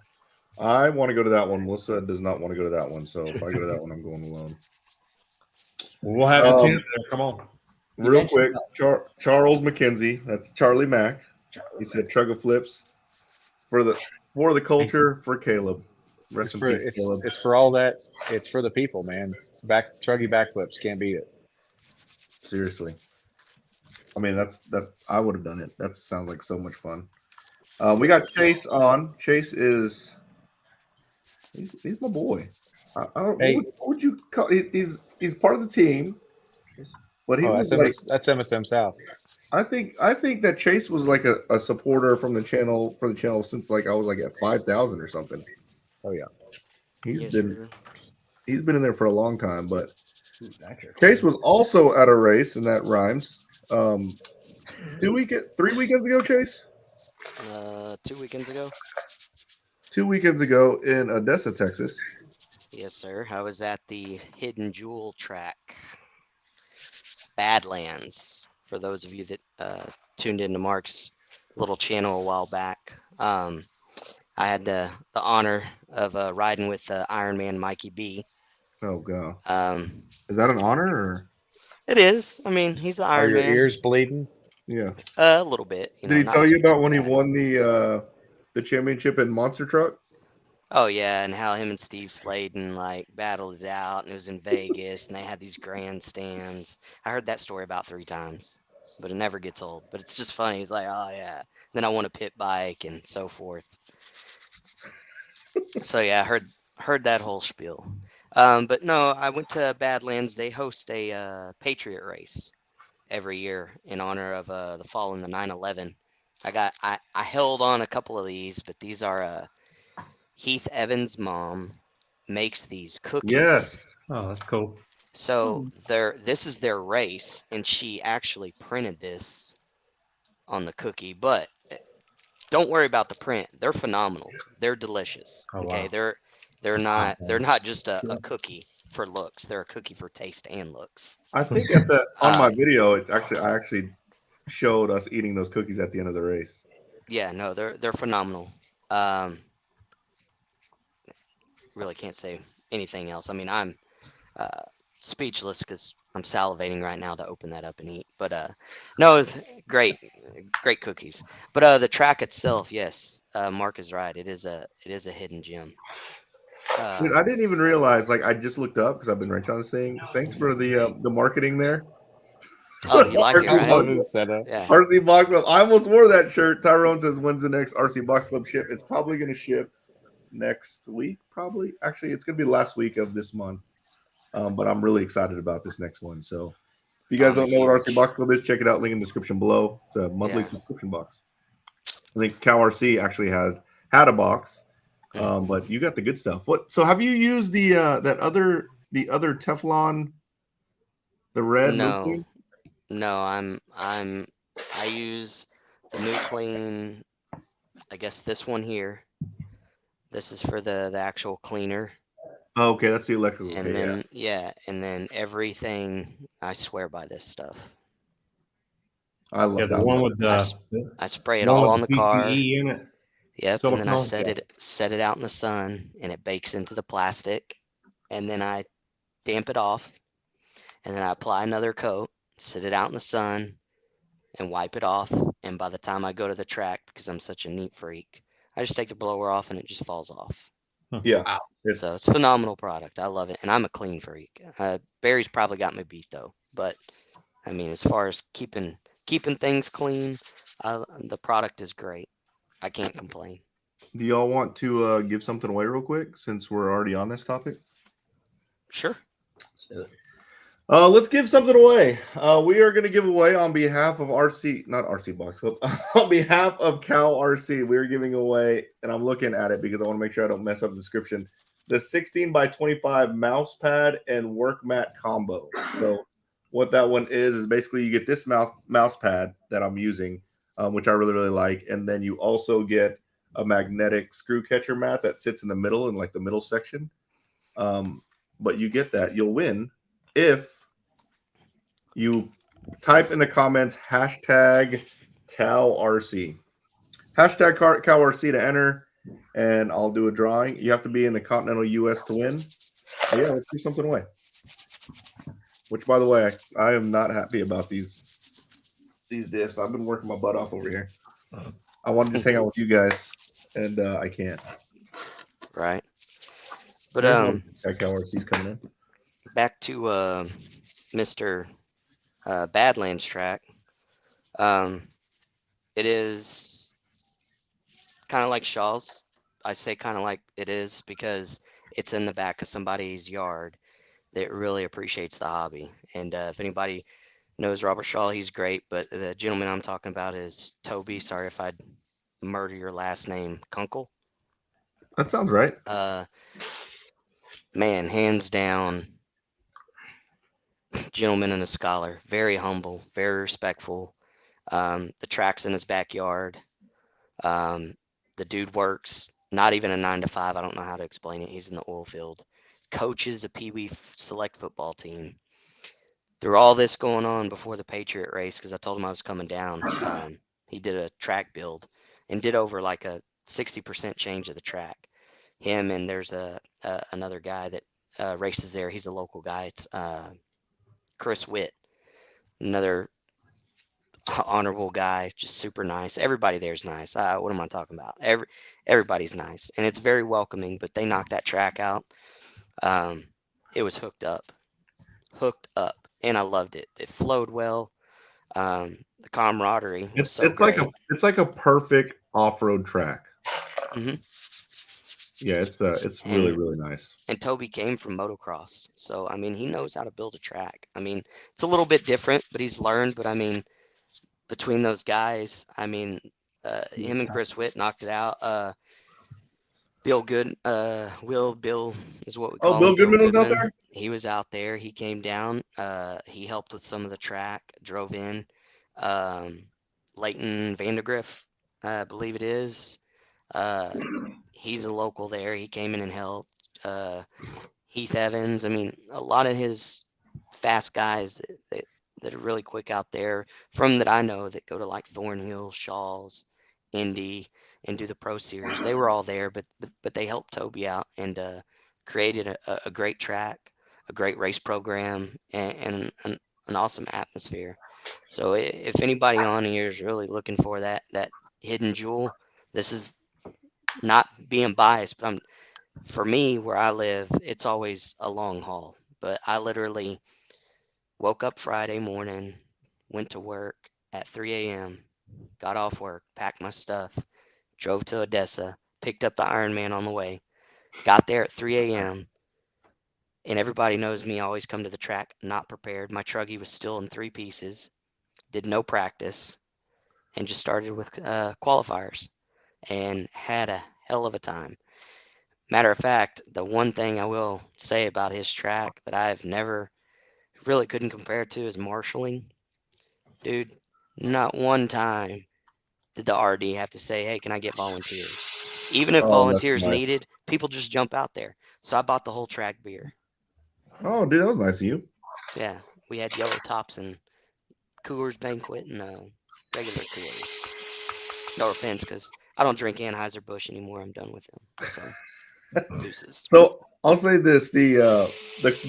I want to go to that one. Melissa does not want to go to that one. So if I go to that one, I'm going alone. We'll have a tent there. Come on. Real quick, Charles McKenzie. That's Charlie Mack. He said Trugga flips for the culture for Caleb. Rest in peace, Caleb. It's for all that. It's for the people, man. Truggy backflips, can't beat it. Seriously. I mean, that I would have done it. That sounds like so much fun. We got Chase on. Chase is he's my boy. I don't. Hey. What would you call? He's part of the team, but he was that's MSM South. I think that Chase was like a supporter from the channel since like I was like at 5,000 or something. Oh yeah, he's been in there for a long time. But Chase was also at a race, and that rhymes. 3 weekends ago, Chase. 2 weekends ago. 2 weekends ago in Odessa, Texas. Yes, sir. I was at the Hidden Jewel track, Badlands. For those of you that tuned into Mark's little channel a while back. I had the honor of riding with Iron Man Mikey B. Oh god! Is that an honor? Or? It is. I mean, he's the Iron Man. Are your ears bleeding? Yeah, a little bit. Did he tell you about when he won the championship in Monster Truck? Oh yeah, and how him and Steve Sladen like battled it out, and it was in Vegas, and they had these grandstands. I heard that story about 3 times, but it never gets old. But it's just funny. He's like, oh yeah. Then I won a pit bike and so forth. So yeah, I heard that whole spiel. But no, I went to Badlands. They host a Patriot race every year in honor of the fallen, the 9/11. I held on a couple of these, but these are Heath Evans' mom, makes these cookies. Yes. Oh, that's cool. So this is their race, and she actually printed this on the cookie. But don't worry about the print; they're phenomenal. They're delicious. Oh, Okay, wow. they're not just a cookie for looks. They're a cookie for taste and looks. I think on my video, I actually showed us eating those cookies at the end of the race. Yeah, no, they're phenomenal. Really can't say anything else. I mean, I'm speechless because I'm salivating right now to open that up and eat. But no, great cookies. But the track itself, yes, Mark is right. It is a hidden gem. Dude, I didn't even realize. Like, I just looked up because I've been writing on this thing. Thanks for the marketing there. Oh, you like it, RC I right? love his setup. Yeah. RC Box Club. I almost wore that shirt. Tyrone says, "When's the next RC Box Club ship?" It's probably going to ship next week. Probably. Actually, it's going to be the last week of this month. But I'm really excited about this next one. So, if you guys don't know what RC Box Club is, check it out. Link in the description below. It's a monthly subscription box. I think Cal RC actually had a box. But you got the good stuff. What? So have you used the other Teflon, the red? No, I use the New Clean. I guess this one here. This is for the actual cleaner. Oh, okay, that's the electrical. And then and then everything. I swear by this stuff. I love The that one with the I spray it one all with on the car. PTE in it. Yep, and then I Silicone? set it out in the sun, and it bakes into the plastic, and then I damp it off, and then I apply another coat, sit it out in the sun, and wipe it off. And by the time I go to the track, because I'm such a neat freak, I just take the blower off, and it just falls off. Yeah. So it's a phenomenal product. I love it, and I'm a clean freak. Barry's probably got me beat though, but I mean, as far as keeping things clean, the product is great. I can't complain. Do y'all want to give something away real quick since we're already on this topic? Sure. Let's give something away. We are going to give away on behalf of not RC Box Club, on behalf of Cal RC. We're giving away, and I'm looking at it because I want to make sure I don't mess up the description, the 16x25 mouse pad and work mat combo. So what that one is basically you get this mouse pad that I'm using, which I really, really like. And then you also get a magnetic screw catcher mat that sits in the middle, in like the middle section. But you get that. You'll win if you type in the comments hashtag CalRC. Hashtag CalRC to enter, and I'll do a drawing. You have to be in the continental U.S. to win. Yeah, let's do something away. Which, by the way, I am not happy about these diffs. I've been working my butt off over here. I want to just hang out with you guys, and I can't. Right. But CalRC's coming in. back to Mr. Badlands track. It is kind of like Shaw's. I say kind of like it is because it's in the back of somebody's yard that really appreciates the hobby. And if anybody knows Robert Shaw, he's great. But the gentleman I'm talking about is Toby. Sorry if I'd murder your last name, Kunkel. That sounds right. Man, hands down, gentleman and a scholar. Very humble, very respectful. The track's in his backyard. The dude works not even a 9 to 5. I don't know how to explain it. He's in the oil field. Coaches a Pee Wee select football team. Through all this going on before the Patriot race, because I told him I was coming down, he did a track build and did over like a 60% change of the track. Him and there's another guy that races there. He's a local guy. It's Chris Witt, another honorable guy, just super nice. Everybody there's nice. What am I talking about? Everybody's nice, and it's very welcoming. But they knocked that track out. It was hooked up, and I loved it. It flowed well. The camaraderie was so great. It's like a perfect off-road track. Mm-hmm. Yeah, it's really, really nice. And Toby came from motocross, so I mean he knows how to build a track. I mean it's a little bit different, but he's learned. But I mean between those guys, I mean him and Chris Witt knocked it out. Bill is what we Oh, call Bill him. Goodman was out there? He was out there. He came down. He helped with some of the track, drove in. Leighton Vandergriff, I believe it is. He's a local there. He came in and helped. Heath Evans. I mean, a lot of his fast guys that are really quick out there from that I know that go to like Thornhill, Shaw's, Indy, and do the Pro Series. They were all there, but they helped Toby out and created a great track, a great race program, and an awesome atmosphere. So if anybody on here is really looking for that hidden jewel, this is not being biased, but for me where I live, it's always a long haul. But I literally woke up Friday morning, went to work at 3 a.m., got off work, packed my stuff, drove to Odessa, picked up the Ironman on the way, got there at 3 a.m., and everybody knows me, I always come to the track not prepared. My truggy was still in 3 pieces, did no practice, and just started with qualifiers and had a hell of a time. Matter of fact, the one thing I will say about his track that I've never really couldn't compare it to is marshalling. Dude, not one time did the RD have to say, hey, can I get volunteers? Even if Oh, that's volunteers nice. needed, people just jump out there. So I bought the whole track beer. Oh, dude, that was nice of you. Yeah, we had yellow tops and Coors Banquet and regular Coors. No offense, because I don't drink Anheuser-Busch anymore. I'm done with them. So, deuces. So I'll say this: the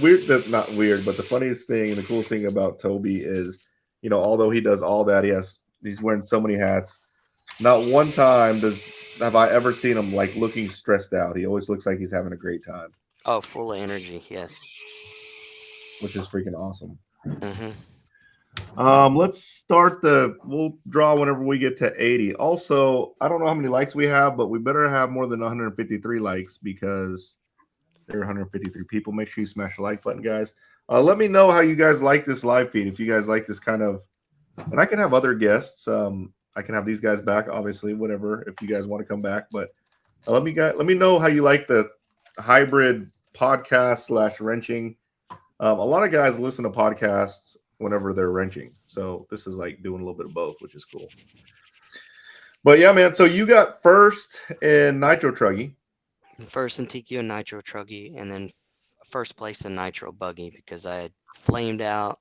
weird, not weird, but the funniest thing and the coolest thing about Toby is, although he does all that, he's wearing so many hats. Not one time have I ever seen him like looking stressed out. He always looks like he's having a great time. Oh, full of energy, yes. Which is freaking awesome. Mm-hmm. Let's start we'll draw whenever we get to 80. Also, I don't know how many likes we have, but we better have more than 153 likes because there are 153 people. Make sure you smash the like button, guys. Let me know how you guys like this live feed. If you guys like this kind of, and I can have other guests. I can have these guys back, obviously, whatever, if you guys want to come back. But let me know how you like the hybrid podcast / wrenching. A lot of guys listen to podcasts whenever they're wrenching. So this is like doing a little bit of both, which is cool. But yeah, man. So you got first in Nitro Truggy. First in TQ and Nitro Truggy, and then first place in Nitro Buggy because I had flamed out.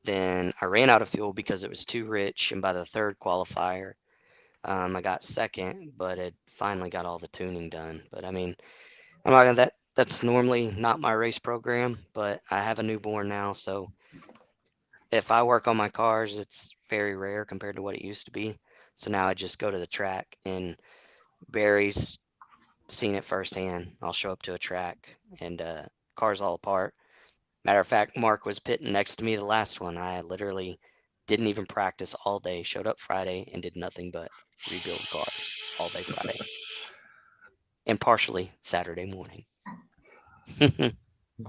Then I ran out of fuel because it was too rich, and by the third qualifier, I got second, but it finally got all the tuning done. But I mean, I'm not gonna that's normally not my race program, but I have a newborn now, so if I work on my cars, it's very rare compared to what it used to be. So now I just go to the track, and Barry's seen it firsthand. I'll show up to a track, and cars all apart. Matter of fact, Mark was pitting next to me the last one. I literally didn't even practice all day. Showed up Friday and did nothing but rebuild cars all day Friday. And partially Saturday morning.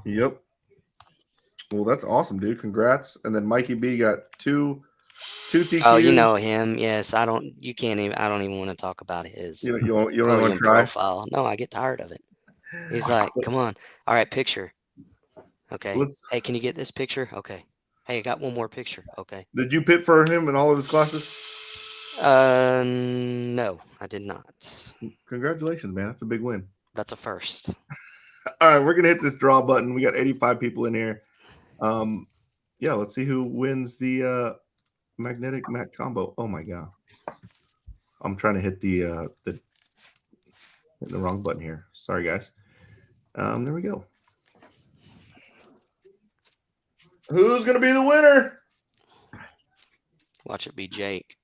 Yep. Well, that's awesome, dude. Congrats. And then Mikey B got two TQs. Oh, you know him. Yes, I don't even want to talk about his You don't want to podium try? profile. No, I get tired of it. He's like, come on. All right, picture. Okay. Hey, can you get this picture? Okay. Hey, I got one more picture. Okay. Did you pit for him in all of his classes? No, I did not. Congratulations, man. That's a big win. That's a first. All right, we're gonna hit this draw button. We got 85 people in here. Yeah, let's see who wins the magnetic mat combo. Oh my god. I'm trying to hit the wrong button here. Sorry, guys. There we go. Who's going to be the winner? Watch it be Jake.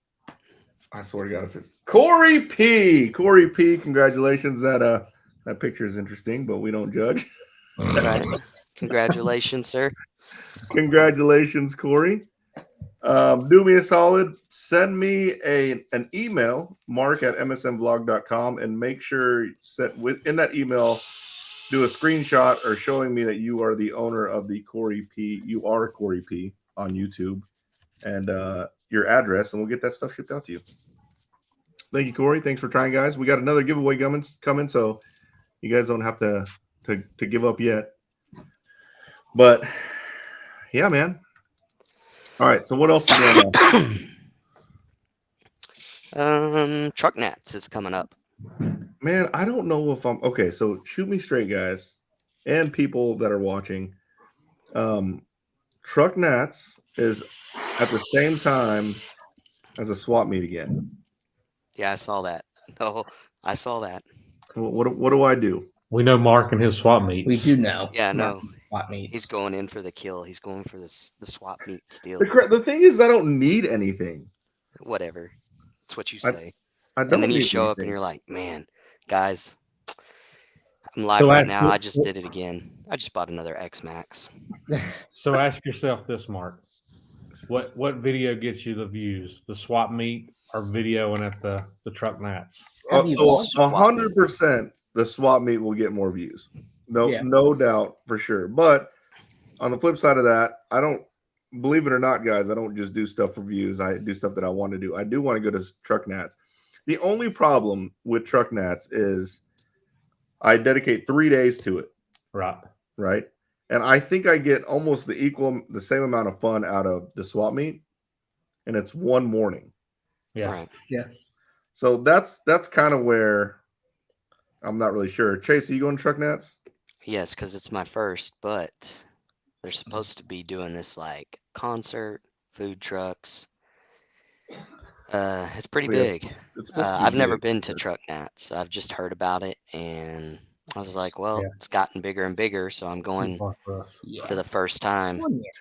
I swear to God, if it's Corey P. Corey P. Congratulations. That picture is interesting, but we don't judge. Right. Congratulations, sir. Congratulations, Corey. Do me a solid. Send me an email, mark@msmvlog.com, and make sure in that email, do a screenshot or showing me that you are the owner of the Corey P. You are Corey P. on YouTube, and your address, and we'll get that stuff shipped out to you. Thank you, Corey. Thanks for trying, guys. We got another giveaway coming, so you guys don't have to give up yet. But yeah, man. All right. So what else is going on? Truck Nats is coming up. Man, I don't know if I'm okay. So shoot me straight, guys, and people that are watching. Truck Nats is at the same time as a swap meet again. Yeah, I saw that. No, I saw that. What do I do? We know Mark and his swap meets. We do know. Yeah, no. Swap meets. He's going in for the kill. He's going for the swap meet steal. The thing is, I don't need anything. Whatever. It's what you say. I don't And then you need show up and anything. you're like, man, guys, I'm live So right ask now. you- I just did it again. I just bought another X Max. So ask yourself this, Mark. What video gets you the views? The swap meet or videoing at the truck nats? Have you So watched swap meet? 100% the swap meet will get more views. No, Yeah. no doubt for sure. But on the flip side of that, I don't believe it or not, guys. I don't just do stuff for views. I do stuff that I want to do. I do want to go to truck nats. The only problem with truck nats is I dedicate 3 days to it. Right. Right. And I think I get almost the same amount of fun out of the swap meet. And it's one morning. Yeah. Right. So that's kind of where I'm not really sure. Chase, are you going to truck nats? Yes, because it's my first, but they're supposed to be doing this like concert, food trucks. It's pretty Yeah, big. It's supposed to be I've never big. been to truck nats. I've just heard about it, and I was like, well, Yeah. it's gotten bigger and bigger, so I'm going Fun for us. Yeah. to the first time. 1 year.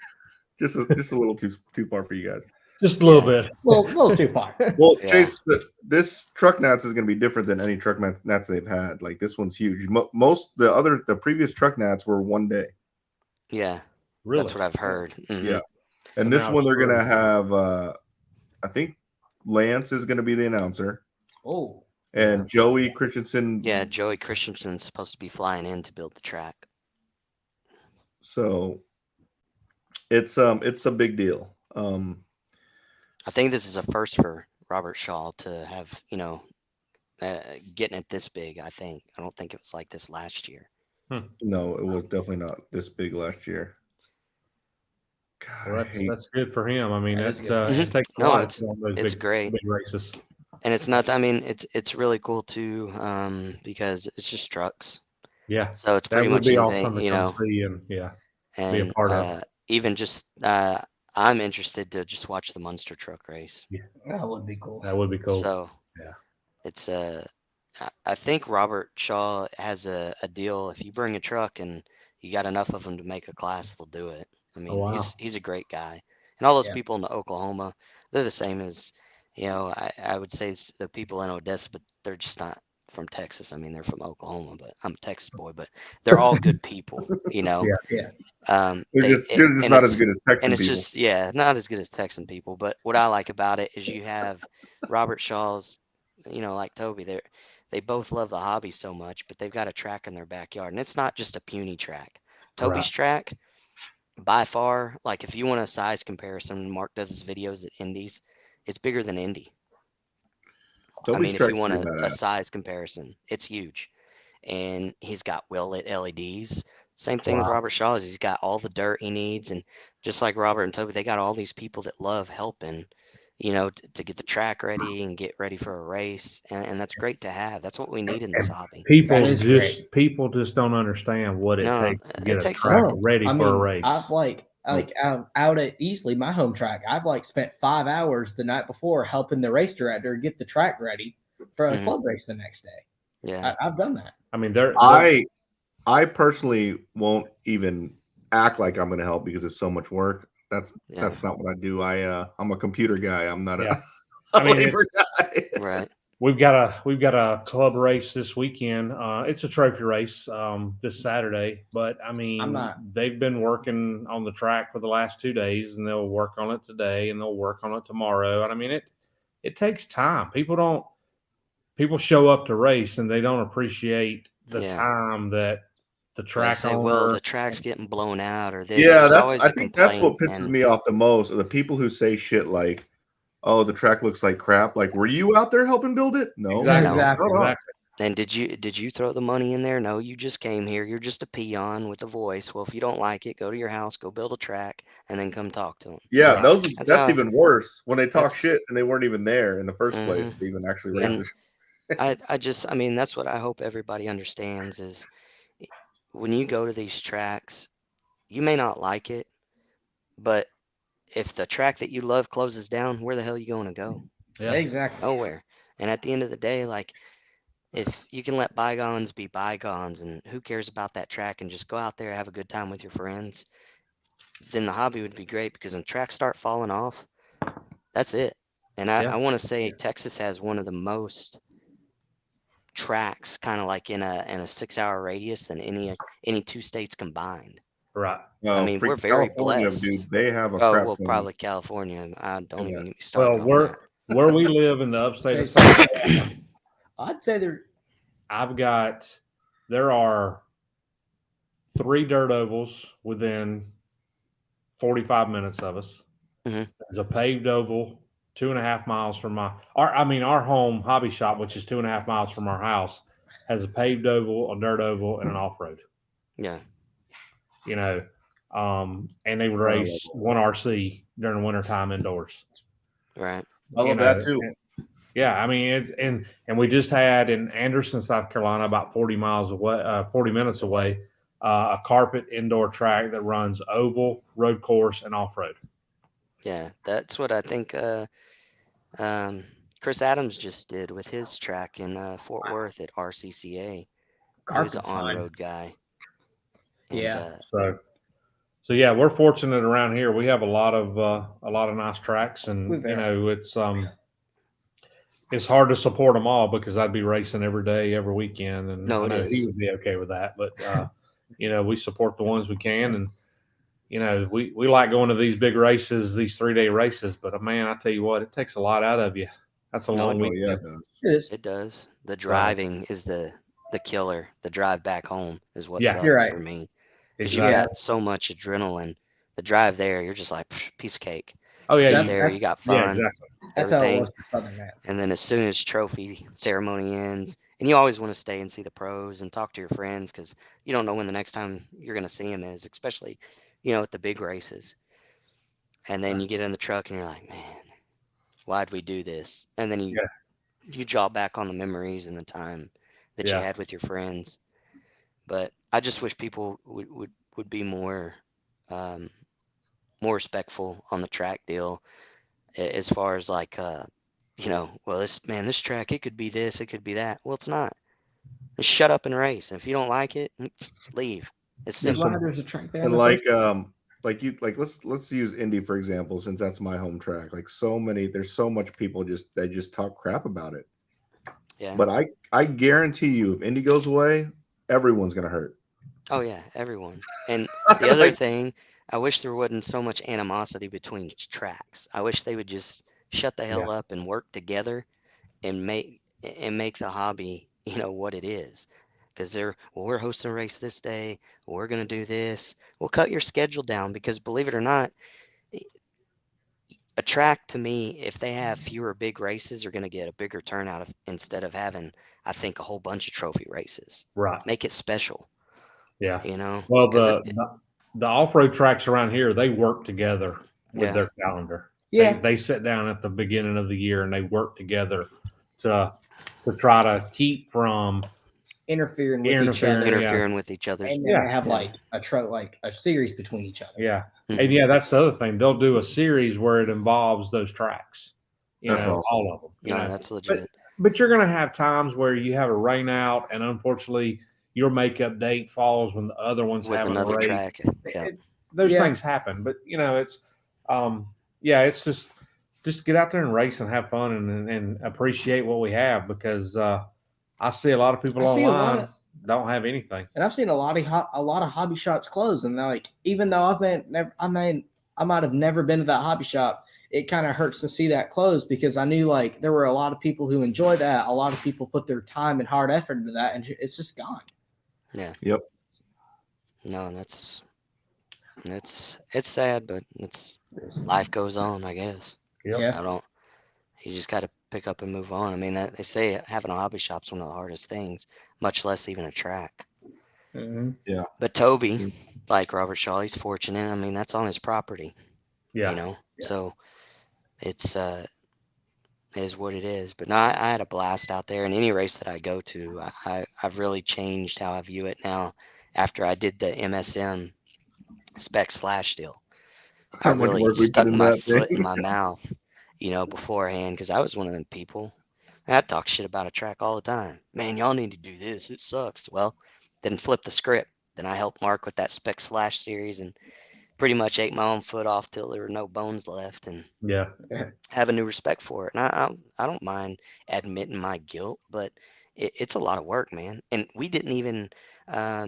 Just a little too far for you guys. Just a little bit. Little too far. Well, Yeah. Chase, this truck nats is going to be different than any truck nats they've had. Like this one's huge. The previous truck nats were 1 day. Yeah, Really? that's what I've heard. Mhm. Yeah. And So this now one it's they're going to really- have. I think Lance is going to be the announcer, Oh. and Joey Christensen. Yeah, Joey Christensen's supposed to be flying in to build the track. So it's a big deal. I think this is a first for Robert Shaw to have, getting it this big. I don't think it was like this last year. No, it was definitely not this big last year. God, Well, that's good for him. I mean, That that's is good. it takes a No, lot it's- to win those it's big, great. big races. And it's not. I mean, it's really cool too, because it's just trucks. Yeah, So it's that pretty would much be anything, awesome to come see and yeah. and a part of. even just I'm interested to just watch the Munster truck race. That would be cool. That would be cool. So Yeah. it's I think Robert Shaw has a deal. If you bring a truck and you got enough of them to make a class, they'll do it. I mean, wow. he's a great guy, and all those Yeah. people in Oklahoma, they're the same as I would say it's the people in Odessa, but they're just not from Texas. I mean, they're from Oklahoma, but I'm a Texas boy. But they're all good people, Yeah. Yeah. they're just not as good as Texan and it's people. just not as good as Texan people. But what I like about it is you have Robert Shaw's, like Toby, they both love the hobby so much, but they've got a track in their backyard, and it's not just a puny track. Toby's Right. track, by far, like if you want a size comparison, Mark does his videos at Indies, it's bigger than Indy. Toby's I mean, if track's you want pretty a badass. size comparison, it's huge. And he's got well-lit LEDs. Same thing with Wow. Robert Shaw is he's got all the dirt he needs. And just like Robert and Toby, they got all these people that love helping, to get the track ready and get ready for a race. And that's great to have. That's what we need in this hobby. People That is people just don't understand what it No, takes to it get a takes track effort. ready I for mean, a race. I've out at Easley, my home track, I've spent 5 hours the night before helping the race director get the track ready for a Mhm. club race the next day. Yeah. I've done that. I mean, I personally won't even act like I'm going to help because it's so much work. That's not what I do. I'm a computer guy. I'm not Yeah. a I mean, labor guy. Right. We've got a club race this weekend. It's a trophy race this Saturday, but I mean, they've been working on the track for the last 2 days, and they'll work on it today, and they'll work on it tomorrow. And I mean, it takes time. People show up to race, and they don't appreciate the time that the They track say, owner. well, the track's getting blown out or this. Yeah, There's always I a think that's what complaint, pisses and- me off the most. Are the people who say shit like, oh, the track looks like crap. Like, were you out there helping build it? No. Exactly. Exactly. Shut up. Exactly. And did you throw the money in there? No, you just came here. You're just a peon with a voice. Well, if you don't like it, go to your house, go build a track, and then come talk to them. Yeah, Right. that's how- even worse when they talk that's- shit and they weren't even there in the first place Mhm. to even actually race And it. I mean, that's what I hope everybody understands is when you go to these tracks, you may not like it, but if the track that you love closes down, where the hell are you going to go? Yeah. Exactly. Nowhere. And at the end of the day, like, if you can let bygones be bygones and who cares about that track and just go out there, have a good time with your friends, then the hobby would be great because when tracks start falling off, that's it. And Yeah. I want to say Texas has one of the most tracks kind of like in a 6 hour radius than any two states combined. Right. I mean, Freaking we're very California, blessed. dude. They have a Oh, crap well, ton. probably California. I don't Yeah. even get me started Well, on where we live in the upstate of Say- South Carolina, I'd say they're there are 3 dirt ovals within 45 minutes of us. Mhm. There's a paved oval 2.5 miles from our home hobby shop, which is 2.5 miles from our house, has a paved oval, a dirt oval, and an off road. Yeah. You know, and they would race one RC during the wintertime indoors. Right. I love that too. Yeah, I mean, it's and we just had in Anderson, South Carolina, about 40 minutes away, a carpet indoor track that runs oval, road course, and off road. Yeah. That's what I think Chris Adams just did with his track in Fort Worth at RCCA. He was carpet's an fine. on-road guy. And, Yeah. So yeah, we're fortunate around here. We have a lot of nice tracks, and We've you know, it's hard to support them all because I'd be racing every day, every weekend, and No, I it know he is. would be okay with that. But you know, we support the ones we can, and you know, we like going to these big races, these 3-day races. But man, I tell you what, it takes a lot out of you. That's a No, long Oh, week. yeah, it does. It is. It does. The driving is the killer. The drive back home is what Yeah. sucks You're right. for me. Because you've Exactly. got so much adrenaline. The drive there, you're just like piece of cake. Oh yeah, Get That's- there, you got yeah, fun, exactly. That's how it everything. was for Southern Nats. And then as soon as trophy ceremony ends, and you always want to stay and see the pros and talk to your friends because you don't know when the next time you're going to see them is, especially, at the big races. And then you get in the truck and you're like, man, why'd we do this? And then you draw back on the memories and the time that you Yeah. had with your friends. But I just wish people would be more respectful on the track deal as far as like well, this track, it could be this, it could be that. Well, it's not. Just shut up and race. And if you don't like it, leave. It's That's simple. why there's a track there. And in the like first- let's use Indy for example, since that's my home track. Like there's so much people they just talk crap about it. Yeah. But I guarantee you, if Indy goes away, everyone's gonna hurt. Oh yeah, everyone. And the other thing, I wish there wasn't so much animosity between tracks. I wish they would just shut the hell up and work together and make the hobby, what it is. Because we're hosting a race this day, we're gonna do this. Well, cut your schedule down because believe it or not, a track to me, if they have fewer big races, are gonna get a bigger turnout instead of having, I think, a whole bunch of trophy races. Right. Make it special. Yeah. Well, the off-road tracks around here, they work together with Yeah. their calendar. Yeah. They sit down at the beginning of the year and they work together to try to keep from interfering with each other. interfering with each other's. And then they have like a series between each other. Yeah. Mhm. And yeah, that's the other thing. They'll do a series where it involves those tracks. That's awesome. All of them. No, that's legit. But you're going to have times where you have a rain out, and unfortunately, your makeup date falls when the other one's With having a another race. track. Yeah. Those Yeah. things happen, but it's it's just get out there and race and have fun and appreciate what we have because I see a lot of people I see a lot online of- don't have anything. And I've seen a lot of hobby shops close, and they're like, even though I might have never been to that hobby shop, it kind of hurts to see that close because I knew like there were a lot of people who enjoyed that. A lot of people put their time and hard effort into that, and it's just gone. Yeah. Yep. No, it's sad, but life goes on, I guess. Yep. Yeah. I don't You just got to pick up and move on. I mean, they say having a hobby shop's one of the hardest things, much less even a track. Mm-hmm. But Toby, like Robert Shaw, he's fortunate. I mean, that's on his property, Yeah. you know. So it's is what it is. But no, I had a blast out there. And any race that I go to, I've really changed how I view it now. After I did the MSM spec slash deal, I How much really work we put stuck in my that foot in thing. my mouth, beforehand, because I was one of them people. I talk shit about a track all the time. Man, y'all need to do this. It sucks. Well, then flip the script. Then I helped Mark with that spec slash series and pretty much ate my own foot off till there were no bones left and Yeah. have a new respect for it. And I don't mind admitting my guilt, but it's a lot of work, man. And we didn't even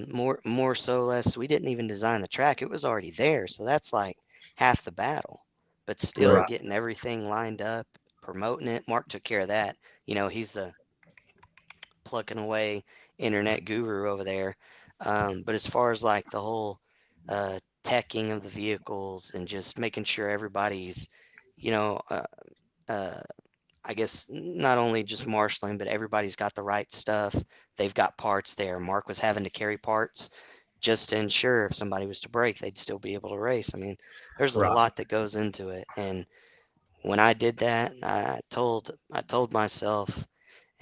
more so less we didn't even design the track. It was already there, so that's like half the battle. But still Right. getting everything lined up, promoting it. Mark took care of that. He's the plucking away internet guru over there. But as far as like the whole teching of the vehicles and just making sure everybody's, you know, uh, uh, I guess not only just marshaling, but everybody's got the right stuff. They've got parts there. Mark was having to carry parts just to ensure if somebody was to break, they'd still be able to race. I mean, there's a Right. lot that goes into it. And when I did that, I told myself,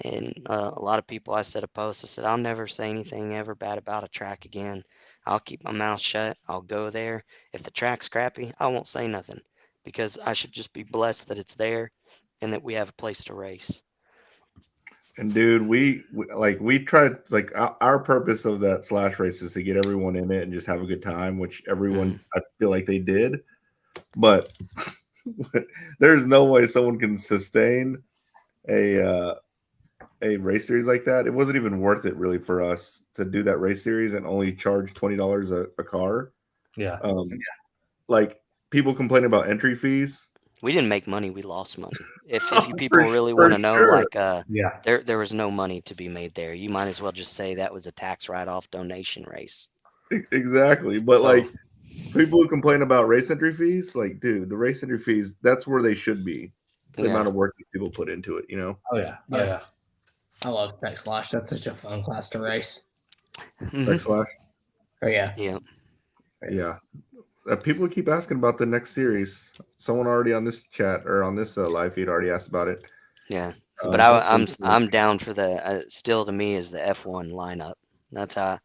and a lot of people, I said a post, I said, I'll never say anything ever bad about a track again. I'll keep my mouth shut. I'll go there. If the track's crappy, I won't say nothing because I should just be blessed that it's there and that we have a place to race. And dude, we tried, like, our purpose of that slash race is to get everyone in it and just have a good time, which everyone, I feel like they did. But there's no way someone can sustain a race series like that. It wasn't even worth it really for us to do that race series and only charge $20 a car. Yeah. Like, people complain about entry fees. We didn't make money. We lost money. If you people really for want to know, sure. like, Yeah. there was no money to be made there. You might as well just say that was a tax write-off donation race. Exactly. But So, like, people who complain about race entry fees, like, dude, the race entry fees, that's where they should be. The yeah. amount of work these people put into it, you know? Oh yeah. Oh Yeah. yeah. I love Spec Slash. That's such a fun class to race. Backslash. Oh yeah. Yeah. Yeah. People keep asking about the next series. Someone already on this chat or on this live feed already asked about it. Yeah. But I'm hopefully- down for the still to me is the F1 lineup. That's how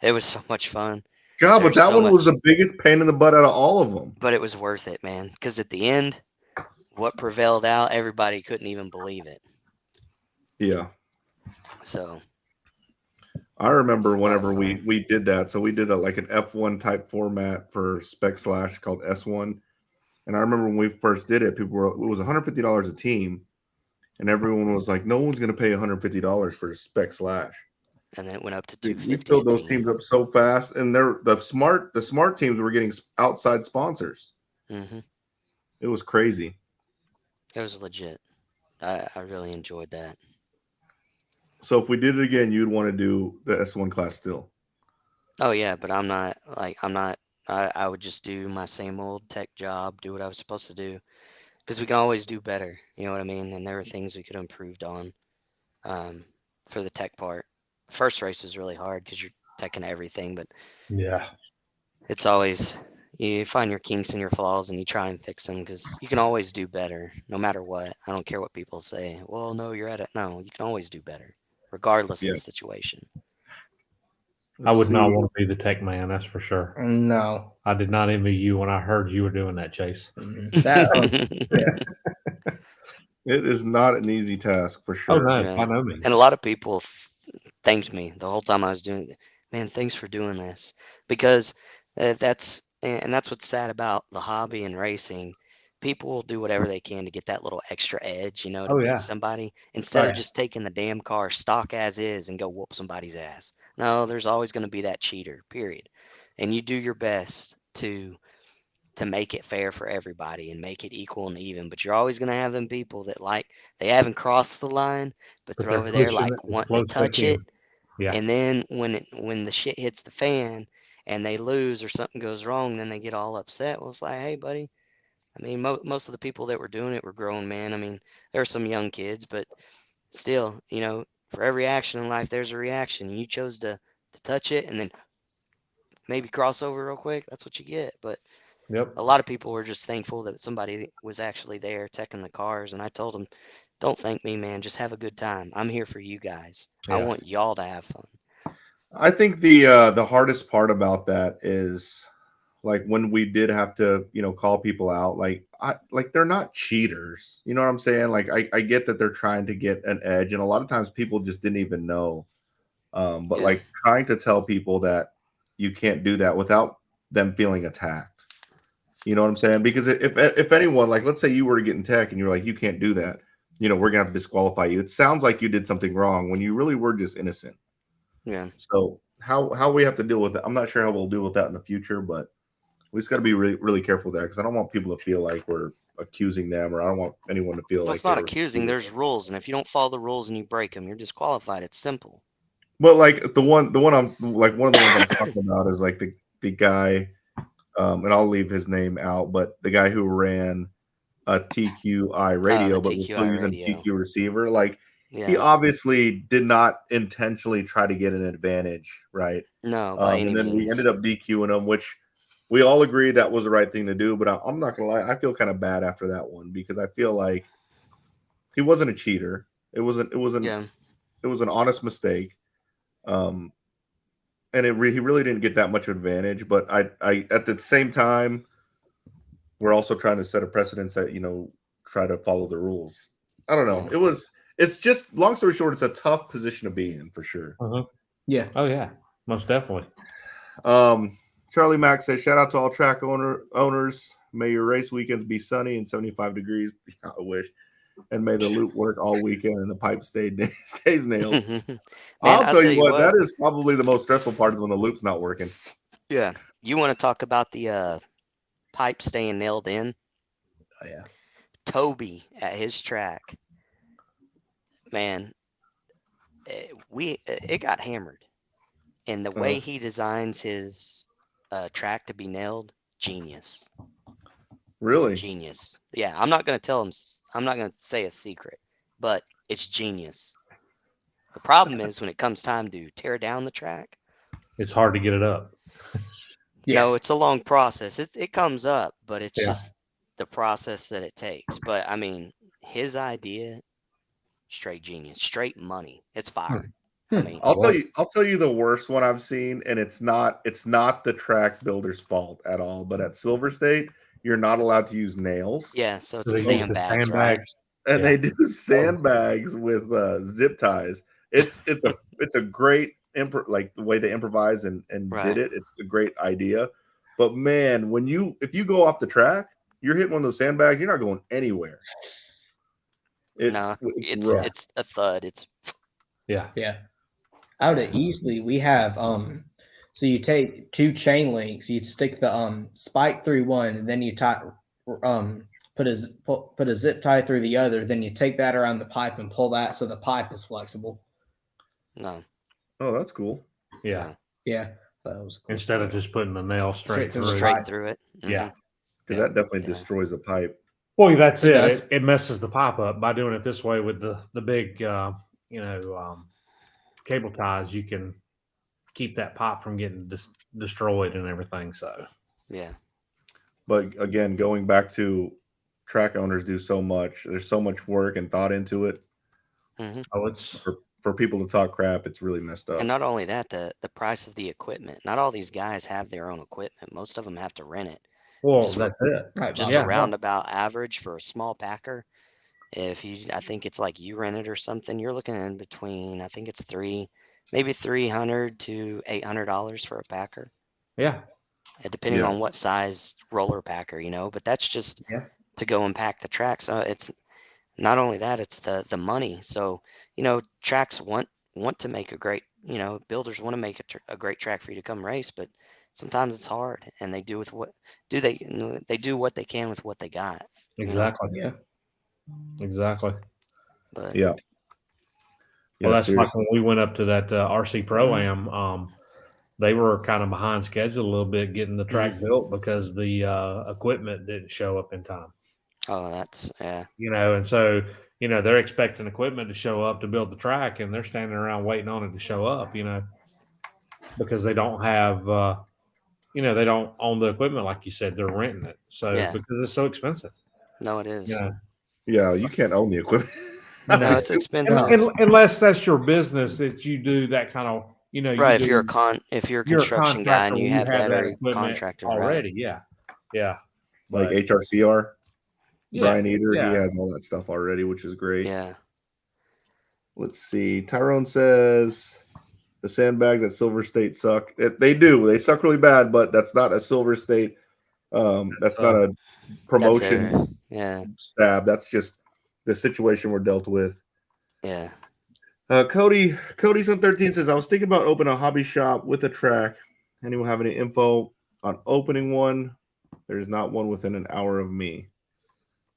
it was so much fun, God, but There's that so one was much- the biggest pain in the butt out of all of them. but it was worth it, man. Because at the end, what prevailed out, everybody couldn't even believe it. Yeah. So I remember It's a lot of whenever fun. we did that. So we did like an F1 type format for Spec Slash called S1. And I remember when we first did it, it was $150 a team. And everyone was like, no one's going to pay $150 for Spec Slash. And then it went up to Dude, 250. we filled a those team. teams up so fast. And the smart teams were getting outside sponsors. Mm-hmm. It was crazy. It was legit. I really enjoyed that. So if we did it again, you'd want to do the S1 class still. Oh yeah, but I'm not. I would just do my same old tech job, do what I was supposed to do, because we can always do better. You know what I mean? And there were things we could have improved on, for the tech part. The first race was really hard because you're teching everything, but Yeah. it's always you find your kinks and your flaws and you try and fix them because you can always do better, no matter what. I don't care what people say. Well, no, you're at it. No, you can always do better, regardless of Yeah. the situation. I would Let's not see. want to be the tech man, that's for sure. No. I did not envy you when I heard you were doing that, Chase. That It is not an easy task for Oh sure. no, Yeah. by no means. And a lot of people thanked me the whole time I was doing it. Man, thanks for doing this because that's what's sad about the hobby and racing. People will do whatever they can to get that little extra edge, to Oh, beat yeah. somebody instead Oh, of yeah. just taking the damn car stock as is and go whoop somebody's ass. No, there's always going to be that cheater, period. And you do your best to make it fair for everybody and make it equal and even. But you're always going to have them people that they haven't crossed the line, but But they're they're over there pushing it as wanting close to as they touch it. can. Yeah. And then when the shit hits the fan and they lose or something goes wrong, then they get all upset. Well, it's like, hey, buddy, I mean, most of the people that were doing it were grown men. I mean, there were some young kids, but still, for every action in life, there's a reaction. You chose to touch it and then maybe cross over real quick. That's what you get. But Yep. a lot of people were just thankful that somebody was actually there teching the cars. And I told them, don't thank me, man. Just have a good time. I'm here for you guys. I Yeah. want y'all to have fun. I think the hardest part about that is like when we did have to, call people out, like they're not cheaters. You know what I'm saying? Like I get that they're trying to get an edge, and a lot of times people just didn't even know. But Yeah. like trying to tell people that you can't do that without them feeling attacked. You know what I'm saying? Because if anyone, like let's say you were to get in tech and you're like, you can't do that, we're gonna have to disqualify you. It sounds like you did something wrong when you really were just innocent. Yeah. So how we have to deal with it, I'm not sure how we'll deal with that in the future, but we just got to be really, really careful with that because I don't want people to feel like we're accusing them, or I don't want anyone to feel Well, like it's not they were accusing. accusing There's them. rules, and if you don't follow the rules and you break them, you're disqualified. It's simple. But like the one I'm like one of the ones I'm talking about is like the guy, and I'll leave his name out, but the guy who ran a TQI radio, but was still TQI using radio. TQ receiver, like he Yeah. obviously did not intentionally try to get an advantage, right? No, by any And then we means. ended up DQing him, which we all agreed that was the right thing to do. But I'm not gonna lie, I feel kind of bad after that one because I feel like he wasn't a cheater. It was Yeah. an honest mistake. And he really didn't get that much advantage. But I at the same time, we're also trying to set a precedence that try to follow the rules. I don't know. Yeah. It's just long story short, it's a tough position to be in for sure. Yeah. Oh yeah, most definitely. Charlie Mack says, shout out to all track owners. May your race weekends be sunny and 75 degrees. I wish. And may the loop work all weekend and the pipe stays nailed. Man, I'll tell you what, that is probably the most stressful part is when the loop's not working. Yeah. You want to talk about the pipe staying nailed in? Oh yeah. Toby at his track. Man, it got hammered. And the way he designs his track to be nailed, genius. Really? Genius. Yeah, I'm not going to say a secret, but it's genius. The problem is when it comes time to tear down the track, It's hard to get it up. Yeah. No, it's a long process. It comes up, but it's Yeah. just the process that it takes. But I mean, his idea, straight genius, straight money. It's fire. I mean, I'll tell you the worst one I've seen, and it's not the track builder's fault at all. But at Silver State, you're not allowed to use nails. yeah. So it's They a use the sandbags, right? And Yeah. they do sandbags with zip ties. It's a great like the way they improvise and Right. did it. It's a great idea. But man, if you go off the track, you're hitting one of those sandbags. You're not going anywhere. No, rough. it's a thud. It's Yeah. Yeah. Out at Easley, we have so you take two chain links, you stick the spike through one, and then you tie put a zip tie through the other, then you take that around the pipe and pull that so the pipe is flexible. no. Oh, that's cool. Yeah. Yeah. That was cool. Instead of just putting the nail straight through. Straight through it. Yeah. Because that definitely destroys the pipe. Well, that's It it. does. It messes the pipe up by doing it this way with the big, cable ties. You can keep that pipe from getting destroyed and everything. So, Yeah. But again, going back to track owners do so much. There's so much work and thought into it. hmm it's For people to talk crap, it's really messed up. And not only that, the price of the equipment. Not all these guys have their own equipment. Most of them have to rent it. well, Just- that's it. Right, Just Yeah. a roundabout average for a small packer. I think it's like you rent it or something, you're looking in between, I think it's maybe $300 to $800 for a packer, Yeah. depending Yeah. on what size roller packer, but that's just Yeah. to go and pack the track. So it's not only that, it's the money. So, tracks want to make a great, builders want to make a great track for you to come race, but sometimes it's hard, and they do they do what they can with what they got. Exactly. Yeah. Exactly. But Yeah. Well, that's like seriously. when we went up to that RC Pro Am. they were kind of behind schedule a little bit getting the track built because the equipment didn't show up in time. Oh, that's yeah. And so they're expecting equipment to show up to build the track, and they're standing around waiting on it to show up. Because they don't have they don't own the equipment like you said. They're renting it, so because it's so expensive. No, it is. Yeah, you can't own the equipment. No, it's expensive. Unless that's your business that you do that kind of right. If you're a construction guy and you have that or contractor already, right? Yeah. Like HRCR, Brian Eder, yeah. he has all that stuff already, which is great. Yeah. Let's see. Tyrone says the sandbags at Silver State suck. They do. They suck really bad, but that's not a Silver State. That's not a promotion stab. That's just the situation we're dealt with. Yeah. Cody's on 13 says, I was thinking about opening a hobby shop with a track. Anyone have any info on opening one? There's not one within an hour of me.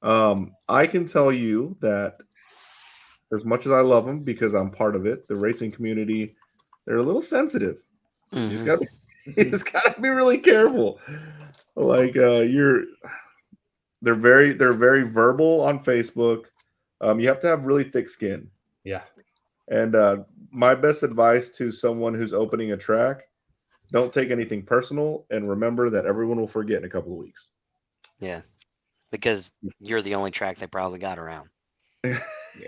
I can tell you that as much as I love them because I'm part of it, the racing community, they're a little sensitive. You just gotta be really careful. Like they're very verbal on Facebook. You have to have really thick skin. Yeah. And my best advice to someone who's opening a track, don't take anything personal and remember that everyone will forget in a couple of weeks. Yeah. Because you're the only track they probably got around.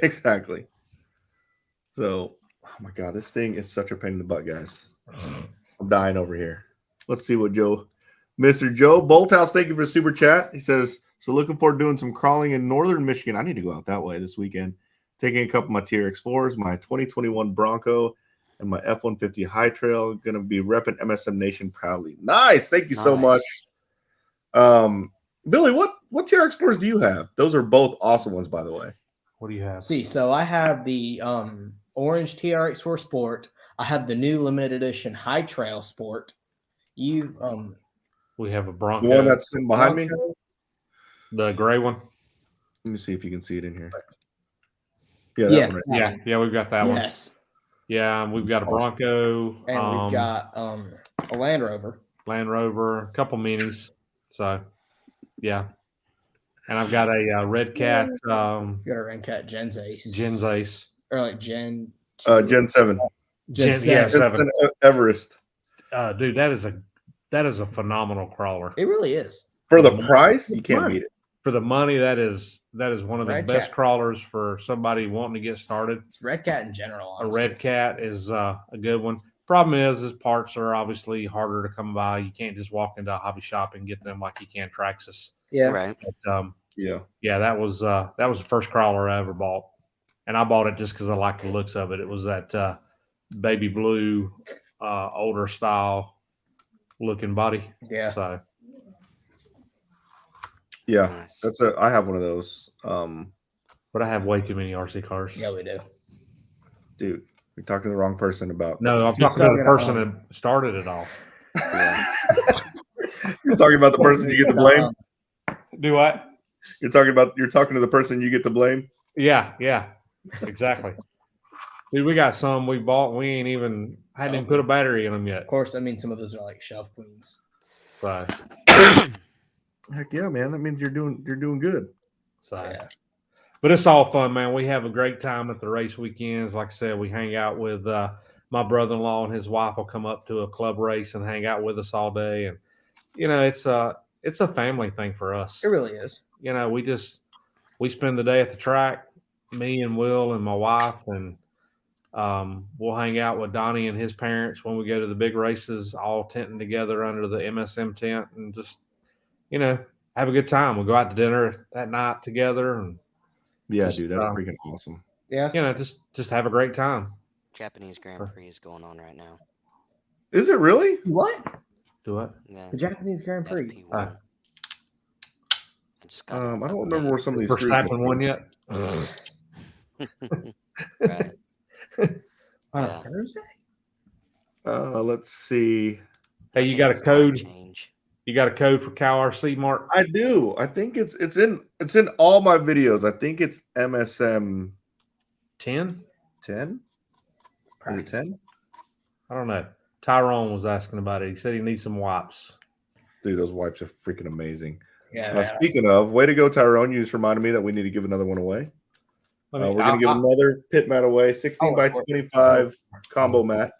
Exactly. So, oh my God, this thing is such a pain in the butt, guys. I'm dying over here. Let's see what Mr. Joe Bolthouse, thank you for the super chat. He says, so looking forward to doing some crawling in northern Michigan. I need to go out that way this weekend. Taking a couple of my TRX4s, my 2021 Bronco, and my F-150 High Trail. Going to be repping MSM Nation proudly. Nice. Thank you so much. Billy, what TRX4s do you have? Those are both awesome ones, by the way. What do you have? So I have the orange TRX4 Sport. I have the new limited edition High Trail Sport. We have a Bronco. The one that's in behind me? The gray one. Let me see if you can see it in here. Yeah, that one right. Yeah, we've got that one. Yes. Yeah, we've got a Bronco. And we've got a Land Rover. A couple minis. So, yeah. And I've got a Red Cat. You got a Red Cat Gen's Ace. Or like Gen 2. Gen 7. Gen 7. Everest. Dude, that is a phenomenal crawler. It really is. For the price, you can't beat it. For the money, that is one of the best crawlers for somebody wanting to get started. It's Red Cat in general. Honestly. A Red Cat is a good one. Problem is parts are obviously harder to come by. You can't just walk into a hobby shop and get them like you can Traxxas. Yeah. Right. But, that was the first crawler I ever bought, and I bought it just because I liked the looks of it. It was that baby blue, older style looking body. Yeah. So. Yeah, I have one of those. But I have way too many RC cars. Yeah, we do. Dude, you're talking to the wrong person about. No, I'm talking about the person that started it all. Yeah. You're talking about the person you get to blame. Do what? You're talking to the person you get to blame. Yeah, exactly. Dude, we got some we bought. We hadn't even put a battery in them yet. Of course, I mean some of those are like shelf queens. So. Heck yeah, man! That means you're doing good. So, but it's all fun, man. We have a great time at the race weekends. Like I said, we hang out with my brother-in-law and his wife will come up to a club race and hang out with us all day. And it's a family thing for us. It really is. We spend the day at the track, me and Will and my wife, and we'll hang out with Donnie and his parents when we go to the big races, all tenting together under the MSM tent and just. Have a good time. We'll go out to dinner that night together. And dude, that's freaking awesome. Yeah. Just have a great time. Japanese Grand Prix is going on right now. Is it really? What? Do what? Yeah. The Japanese Grand Prix. I don't remember where some of these Verstappen won yet. Right. On Thursday? Let's see. Hey, you got a code? You got a code for Cal RC, Mark? I do. I think it's in all my videos. I think it's MSM 10. 10. Is it 10? I don't know. Tyrone was asking about it. He said he needs some wipes. Dude, those wipes are freaking amazing. Yeah. Speaking of, way to go, Tyrone. You just reminded me that we need to give another one away. We're going to give another pit mat away, 16 by 25 combo mat.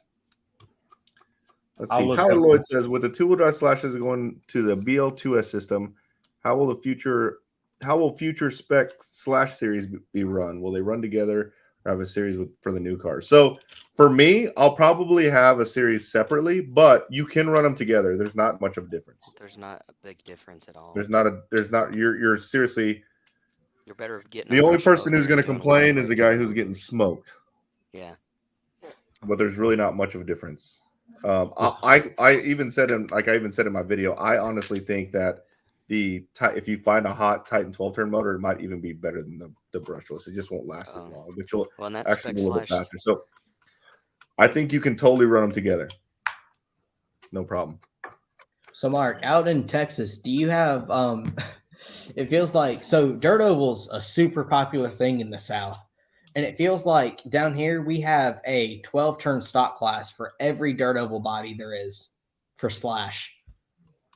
Let's see. Tyler Lloyd says, with the two-wheel drive slashes going to the BL2S system, how will future spec slash series be run? Will they run together or have a series for the new cars? So for me, I'll probably have a series separately, but you can run them together. There's not much of a difference. There's not a big difference at all. You're seriously. You're better at getting. The only person who's going to complain is the guy who's getting smoked. Yeah. But there's really not much of a difference. I even said in my video, I honestly think that if you find a hot Titan 12-turn motor, it might even be better than the brushless. It just won't last as long, but you'll actually be a little bit faster. So I think you can totally run them together. No problem. So Mark, out in Texas, do you have it feels like dirt oval's a super popular thing in the South. And it feels like down here we have a 12-turn stock class for every dirt oval body there is for slash.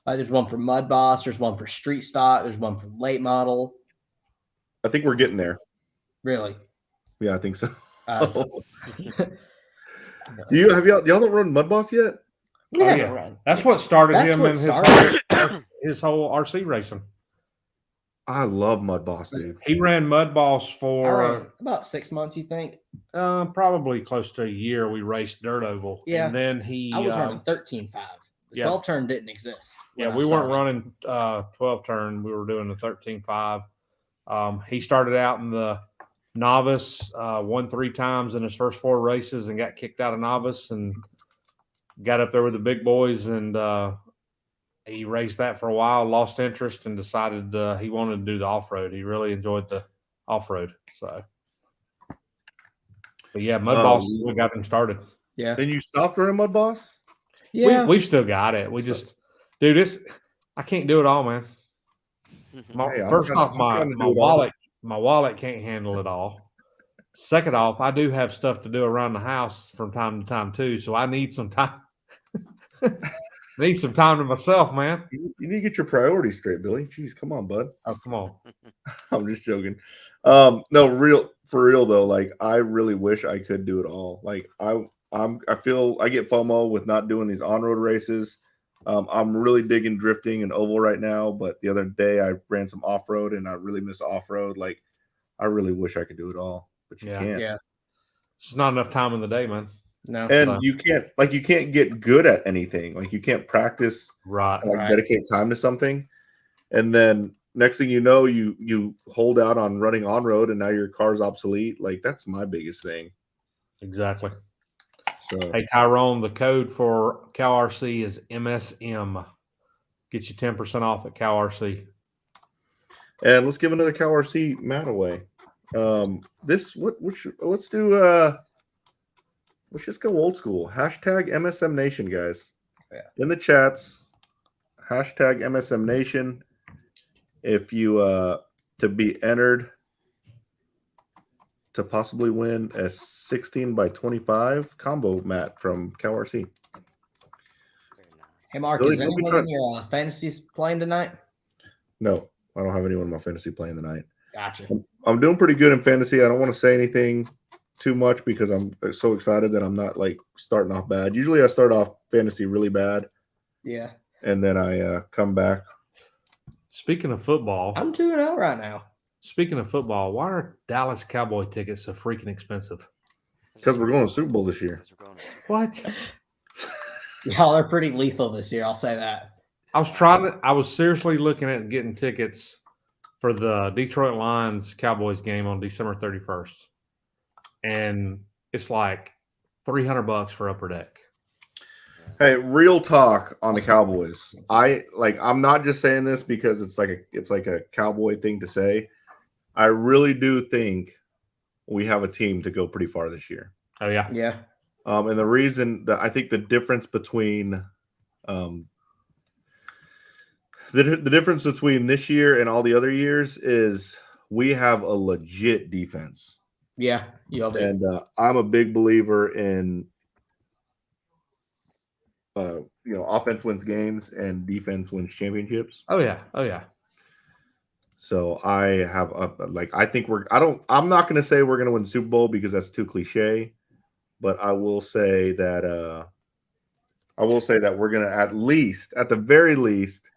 Like there's one for Mud Boss, there's one for street stock, there's one for late model. I think we're getting there. Really? Yeah, I think so. Y'all don't run Mud Boss yet? Run. That's what started him in his whole RC racing. I love Mud Boss, dude. He ran Mud Boss for about 6 months, you think? Probably close to a year. We raced dirt oval. Yeah. And then I was running 13.5. The 12-turn didn't exist. Yeah, we weren't running 12-turn. We were doing the 13.5. He started out in the novice, won 3 times in his first 4 races and got kicked out of novice and got up there with the big boys, and he raced that for a while, lost interest, and decided he wanted to do the off-road. He really enjoyed the off-road. So, but yeah, Mud Boss, we got him started. Yeah. Then you stopped running Mud Boss? Yeah. We've still got it. We just, dude, I can't do it all, man. First off, my wallet can't handle it all. Second off, I do have stuff to do around the house from time to time too, so I need some time. Need some time to myself, man. You need to get your priorities straight, Billy. Jeez, come on, bud. Oh, come on. I'm just joking. No, for real though. Like, I really wish I could do it all. Like, I feel I get FOMO with not doing these on-road races. I'm really digging drifting and oval right now, but the other day I ran some off-road and I really miss off-road. Like, I really wish I could do it all, but you can't. Yeah. It's not enough time in the day, man. No. And you can't get good at anything. Like, you can't practice, dedicate time to something. And then next thing you know, you hold out on running on-road and now your car's obsolete. Like, that's my biggest thing. Exactly. So, hey, Tyrone, the code for CalRC is MSM. Get you 10% off at CalRC. And let's give another CalRC mat away. Let's just go old school. Hashtag MSM Nation, guys. Yeah. In the chats, hashtag MSM Nation. If you to be entered to possibly win a 16 by 25 combo mat from CalRC. Hey, Mark, is anyone in your fantasies playing tonight? No, I don't have anyone in my fantasy playing tonight. Gotcha. I'm doing pretty good in fantasy. I don't want to say anything too much because I'm so excited that I'm not like starting off bad. Usually I start off fantasy really bad. Yeah. And then I come back. Speaking of football, I'm 2-0 right now. Speaking of football, why are Dallas Cowboy tickets so freaking expensive? Because we're going to Super Bowl this year. What? Y'all are pretty lethal this year. I'll say that. I was seriously looking at getting tickets for the Detroit Lions Cowboys game on December 31st. And it's like $300 for upper deck. Hey, real talk on the Cowboys. I'm not just saying this because it's like a Cowboy thing to say. I really do think we have a team to go pretty far this year. Oh yeah. Yeah. And the reason that I think the difference between the difference between this year and all the other years is we have a legit defense. Yeah. And I'm a big believer in offense wins games and defense wins championships. Oh yeah. So I have I think I'm not going to say we're going to win the Super Bowl because that's too cliche, but I will say that we're going to at the very least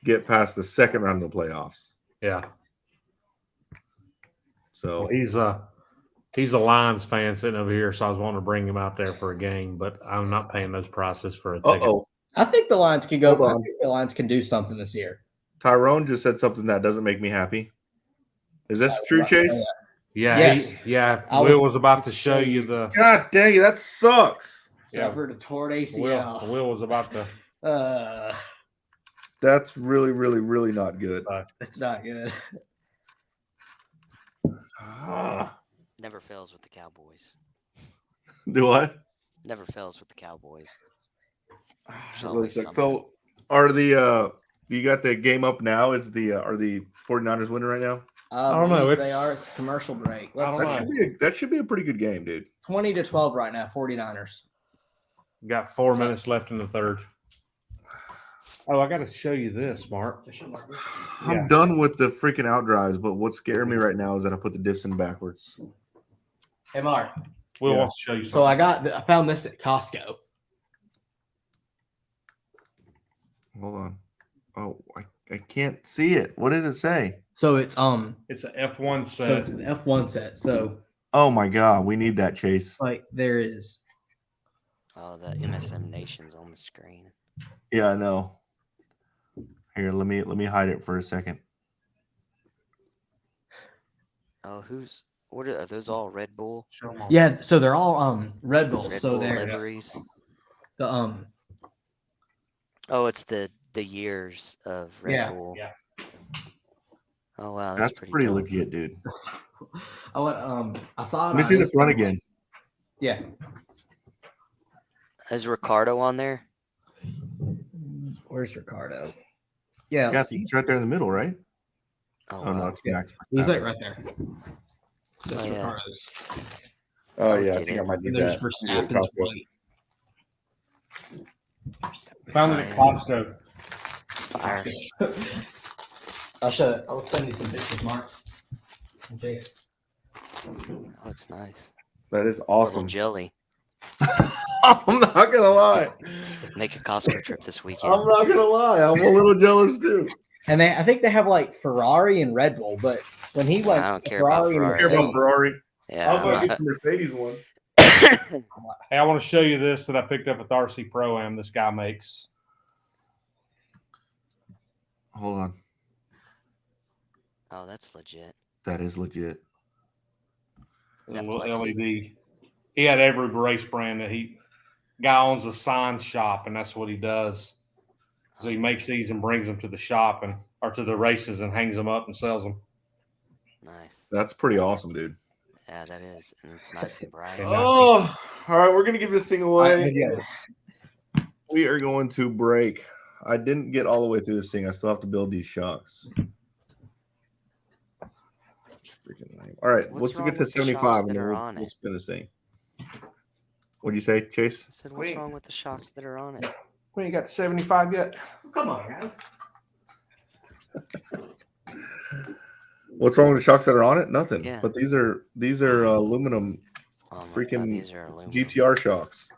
get past the second round of the playoffs. Yeah. So He's a Lions fan sitting over here, so I was wanting to bring him out there for a game, but I'm not paying those prices for a ticket. I think the Lions can go. Hold I on. think the Lions can do something this year. Tyrone just said something that doesn't make me happy. Is this true, Chase? Yeah, Yes. Will was about to show you the. God dang it, that sucks. Suffered a torn ACL. Will was about to. That's really, really, really not good. It's not good. Never fails with the Cowboys. Do what? Never fails with the Cowboys. Really sucks. So are the you got the game up now? Are the 49ers winning right now? I don't know. They are. It's commercial break. That should be a pretty good game, dude. 20-12 right now. 49ers. Got 4 minutes left in the third. Oh, I got to show you this, Mark. I'm done with the freaking out drives, but what's scaring me right now is that I put the diffs in backwards. Hey, Mark. Will wants to show you something. So I found this at Costco. Hold on. Oh, I can't see it. What does it say? So it's an F1 set. So it's an F1 set. So oh my God, we need that, Chase. like there is. Oh, the MSM Nation's on the screen. Yeah, I know. Here, let me hide it for a second. Oh, what are those all Red Bull? Yeah, so they're all Red Bulls. Red So Bull they're liveries. the Oh, it's the years of Red Bull. Yeah. Oh wow, That's pretty pretty dope. legit, dude. I saw it. Let me see the front again. Yeah. Is Ricardo on there? Where's Ricardo? Yeah, Yeah, he's right there in the middle, right? Oh, Oh no, wow. it's Max. he's like right there. That's Oh, yeah. Ricardo's. Oh yeah, I Get think it. I might need And there's that. Verstappen's plate. Found it at Costco. Fire. I'll send you some pictures, Mark. In case. That looks nice. That is Little awesome. jelly. I'm not gonna lie. Make a Costco trip this weekend. I'm not gonna lie. I'm a little jealous too. And I think they have like Ferrari and Red Bull, but when he went I don't care about Ferrari and Care about Mercedes, Ferrari? Yeah. I'm gonna get the Mercedes one. Hey, I want to show you this that I picked up at the RC Pro-Am this guy makes. Hold on. Oh, that's legit. That is legit. Is A that little plexi? LED. He had every race brand that guy owns a sign shop, and that's what he does. So he makes these and brings them to the shop or to the races and hangs them up and sells them. Nice. That's pretty awesome, dude. Yeah, that is. And it's nice and bright. Oh, all right. We're gonna give this thing away. yeah. We are going to break. I didn't get all the way through this thing. I still have to build these shocks. Freaking lame. All right, What's let's wrong get to with the 75 shocks and that then are we'll, on we'll it? spin this thing. What'd you say, Chase? I said, what's wrong with the shocks that are on it? We ain't got to 75 yet. Come on, guys. What's wrong with the shocks that are on it? Nothing. Yeah. But these are aluminum Oh, my God, freaking these are aluminum. GTR shocks.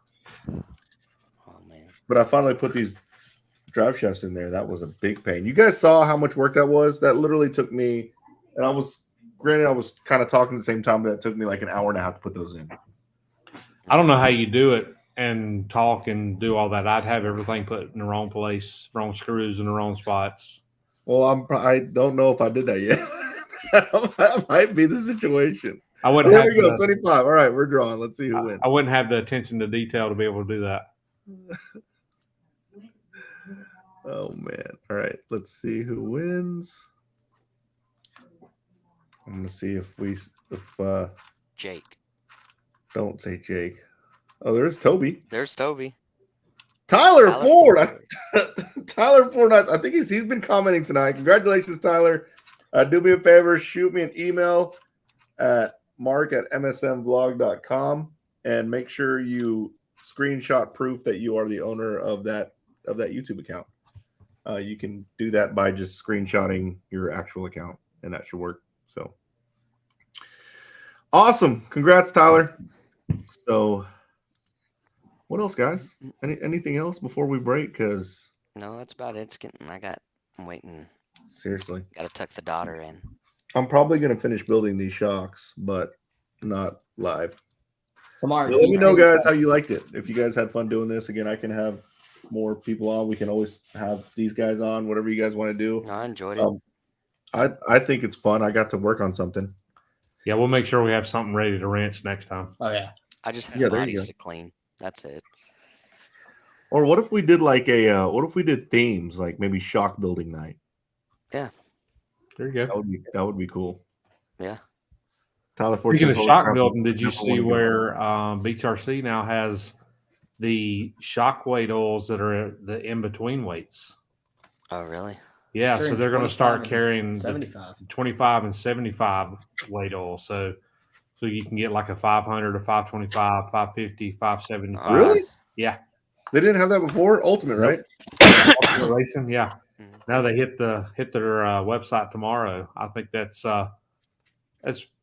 Oh, man. But I finally put these drive shafts in there. That was a big pain. You guys saw how much work that was? That literally took me, and I was kind of talking at the same time, but it took me like an hour and a half to put those in. I don't know how you do it and talk and do all that. I'd have everything put in the wrong place, wrong screws in the wrong spots. Well, I don't know if I did that yet. That might be the situation. I Oh, wouldn't there have we go, the, 75. All right, we're drawing. Let's see who wins. I wouldn't have the attention to detail to be able to do that. Oh man! All right, let's see who wins. I'm gonna see if Jake. don't say Jake. Oh, there's Toby. There's Toby. Tyler Tyler Ford. Tyler Ford. Nice. I think he's been commenting tonight. Congratulations, Tyler. Do me a favor, shoot me an email at mark@msmvlog.com and make sure you screenshot proof that you are the owner of that YouTube account. You can do that by just screenshotting your actual account, and that should work. So awesome. Congrats, Tyler. So what else, guys? Anything else before we break? Because No, that's about it. I'm waiting. seriously, Got to tuck the daughter in. I'm probably going to finish building these shocks, but not live. So Mark, Let me know, guys, how you liked it. If you guys had fun doing this, again, I can have more people on. We can always have these guys on, whatever you guys want to do. No, I enjoyed it. I think it's fun. I got to work on something. Yeah, we'll make sure we have something ready to rinse next time. Oh yeah. I just have yeah, there you bodies go. to clean. That's it. Or what if we did like what if we did themes, like maybe shock building night? Yeah. There you go. That would be cool. Yeah. Tyler, Speaking of Fortune's shock always building, did you definitely see wanna go. where Beach RC now has the shock weight oils that are the in between weights? Oh, really? Yeah, so they're going to start carrying the 75. 25 and 75 weight oil. So you can get like a 500, a 525, 550, 575. Really? Yeah. They didn't have that before? Ultimate, Nope. right? Ultimate Racing, yeah. Mhm. Now they hit their website tomorrow. I think that's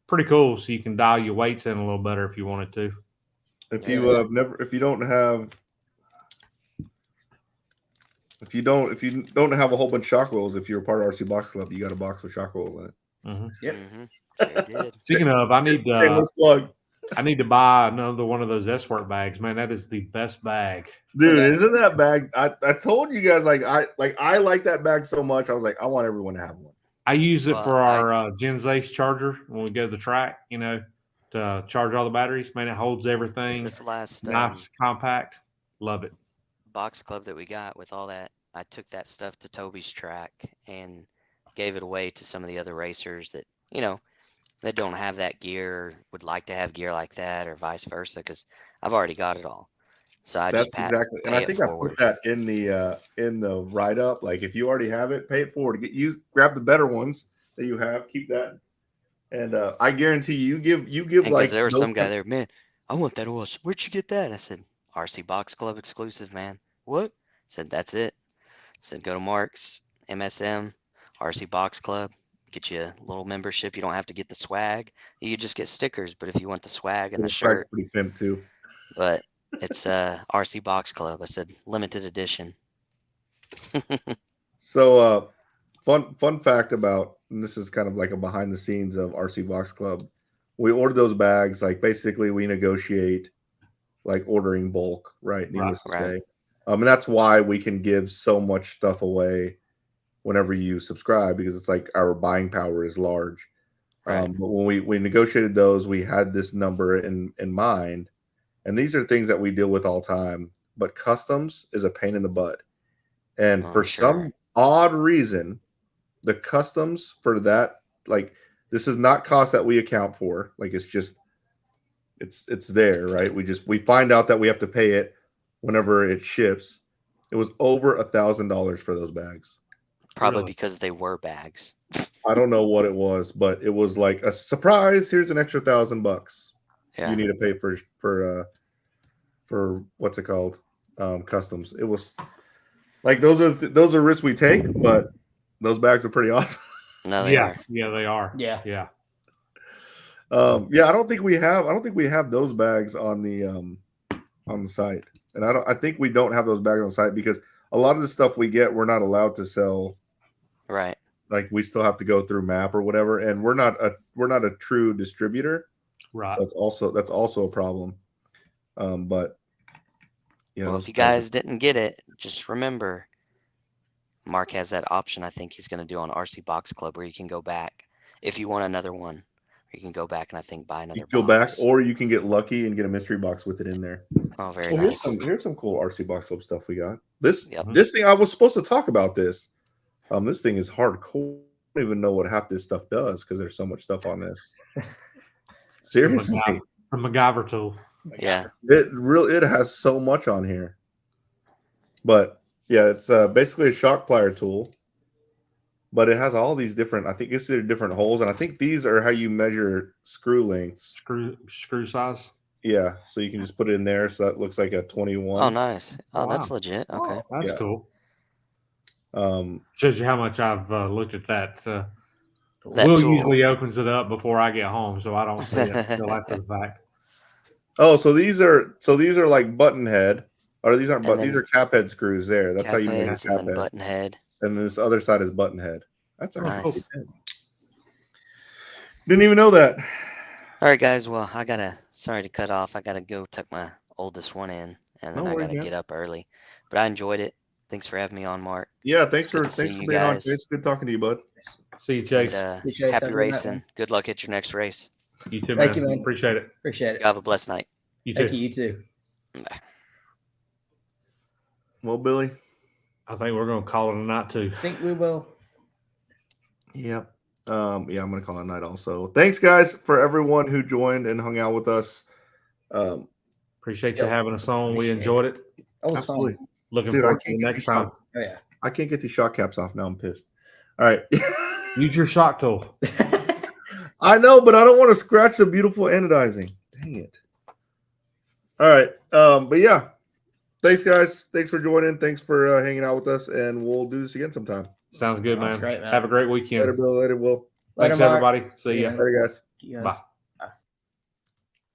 pretty cool. So you can dial your weights in a little better if you wanted to. If you don't have a whole bunch of shock rolls, if you're a part of RC Box Club, you got a box with shock rolls in it. Mm-hmm. Yep. Sure did. Speaking of, I need Shameless plug. I need to buy another one of those S-Work bags. Man, that is the best bag. Dude, isn't that bag? I told you guys I like that bag so much. I was like, I want everyone to have one. I use it Well, for our Gens Ace charger when we go to the track, to charge all the batteries. Man, it holds everything. This last Nice, compact. Love it. box club that we got with all that, I took that stuff to Toby's track and gave it away to some of the other racers that, that don't have that gear or would like to have gear like that or vice versa, because I've already got it all. So I That's just exactly, and pay I it think I forward. put that in the write up. Like, if you already have it, pay it forward. Grab the better ones that you have, keep that, and I guarantee you give And like there was those some guy there, man, I want that oil. Where'd you get that? I said, RC Box Club exclusive, man. What? I said, that's it. I said, go to Mark's, MSM, RC Box Club. Get you a little membership. You don't have to get the swag. You could just get stickers. But if you want the swag and the swag's shirt, pretty pimp too. but it's RC Box Club. I said limited edition. So fun fact about, and this is kind of like a behind the scenes of RC Box Club. We ordered those bags, like basically we negotiate like ordering bulk, right? Needless to say. And that's why we can give so much stuff away whenever you subscribe, because it's like our buying power is large. Right. But when we negotiated those, we had this number in mind. And these are things that we deal with all the time. But customs is a pain in the butt. And for some odd reason, the customs for that, like, this is not cost that we account for. Like, it's just, it's there, right? We find out that we have to pay it whenever it ships. It was over $1,000 for those bags. Probably Really? because they were bags. I don't know what it was, but it was like a surprise. Here's an extra $1,000 Yeah. you need to pay for what's it called, customs. It was like those are risks we take, but those bags are pretty awesome. No, they are. Yeah, they are. Yeah. Yeah. I don't think we have those bags on the site, and I think we don't have those bags on the site because a lot of the stuff we get, we're not allowed to sell. Right. Like, we still have to go through MAP or whatever, and we're not a true distributor. Right. So that's also a problem. But Well, if you guys didn't get it, just remember, Mark has that option. I think he's going to do on RC Box Club where you can go back if you want another one. You can go back and I think buy another. You can go back, box. or you can get lucky and get a mystery box with it in there. Oh, very Oh, nice. here's some cool RC Box Club stuff we got. This Yep. this thing, I was supposed to talk about this. This thing is hardcore. I don't even know what half this stuff does because there's so much stuff on this. Seriously, The MacGyver tool. Yeah. it has so much on here. But yeah, it's basically a shock plier tool. But it has all these different, I think it's different holes, and I think these are how you measure screw lengths. Screw size. Yeah, so you can just put it in there. So that looks like a 21. Oh, nice. Oh, that's Wow. legit. Okay. That's Yeah. cool. Um, Shows you how much I've looked at that. That Will tool. usually opens it up before I get home, so I don't see it until after the fact. oh, so these are like button head, or these aren't And these then are cap head screws there. That's how Cap you make a heads cap and then head. button head. And this other side is button head. That's actually Nice. pretty good. Didn't even know that. All right, guys. Well, sorry to cut off. I gotta go tuck my oldest one in, and then No I worries, gotta man. get up early. But I enjoyed it. Thanks for having me on, Mark. Yeah, thanks It's good for to see being you on, guys. Chase. Good talking to you, bud. See you, And, Chase. See you, Chase. Have happy a good night, racing. man. Good luck at your next race. You too, Thank man. you, man. Appreciate it. Appreciate it. You have a blessed night. You too. Thank you. You too. Bye. Well, Billy. I think we're going to call it a night, too. I think we will. Yep. Yeah, I'm gonna call it a night also. Thanks, guys, for everyone who joined and hung out with us. Appreciate you Yep. having us on. We Appreciate enjoyed it. That was Absolutely. fun. Looking Dude, I forward to can't the get next these time. Oh yeah. I can't get these shot caps off now. I'm pissed. All right. Use your shock tool. I know, but I don't want to scratch the beautiful anodizing. Dang it. All right. But yeah. Thanks, guys. Thanks for joining. Thanks for hanging out with us, and we'll do this again sometime. Sounds good, That's man. great, man. Have a great weekend. Later, Bill. Later, Will. Thanks, Later, Mark. everybody. See See ya. ya. Later, guys. You guys. Bye.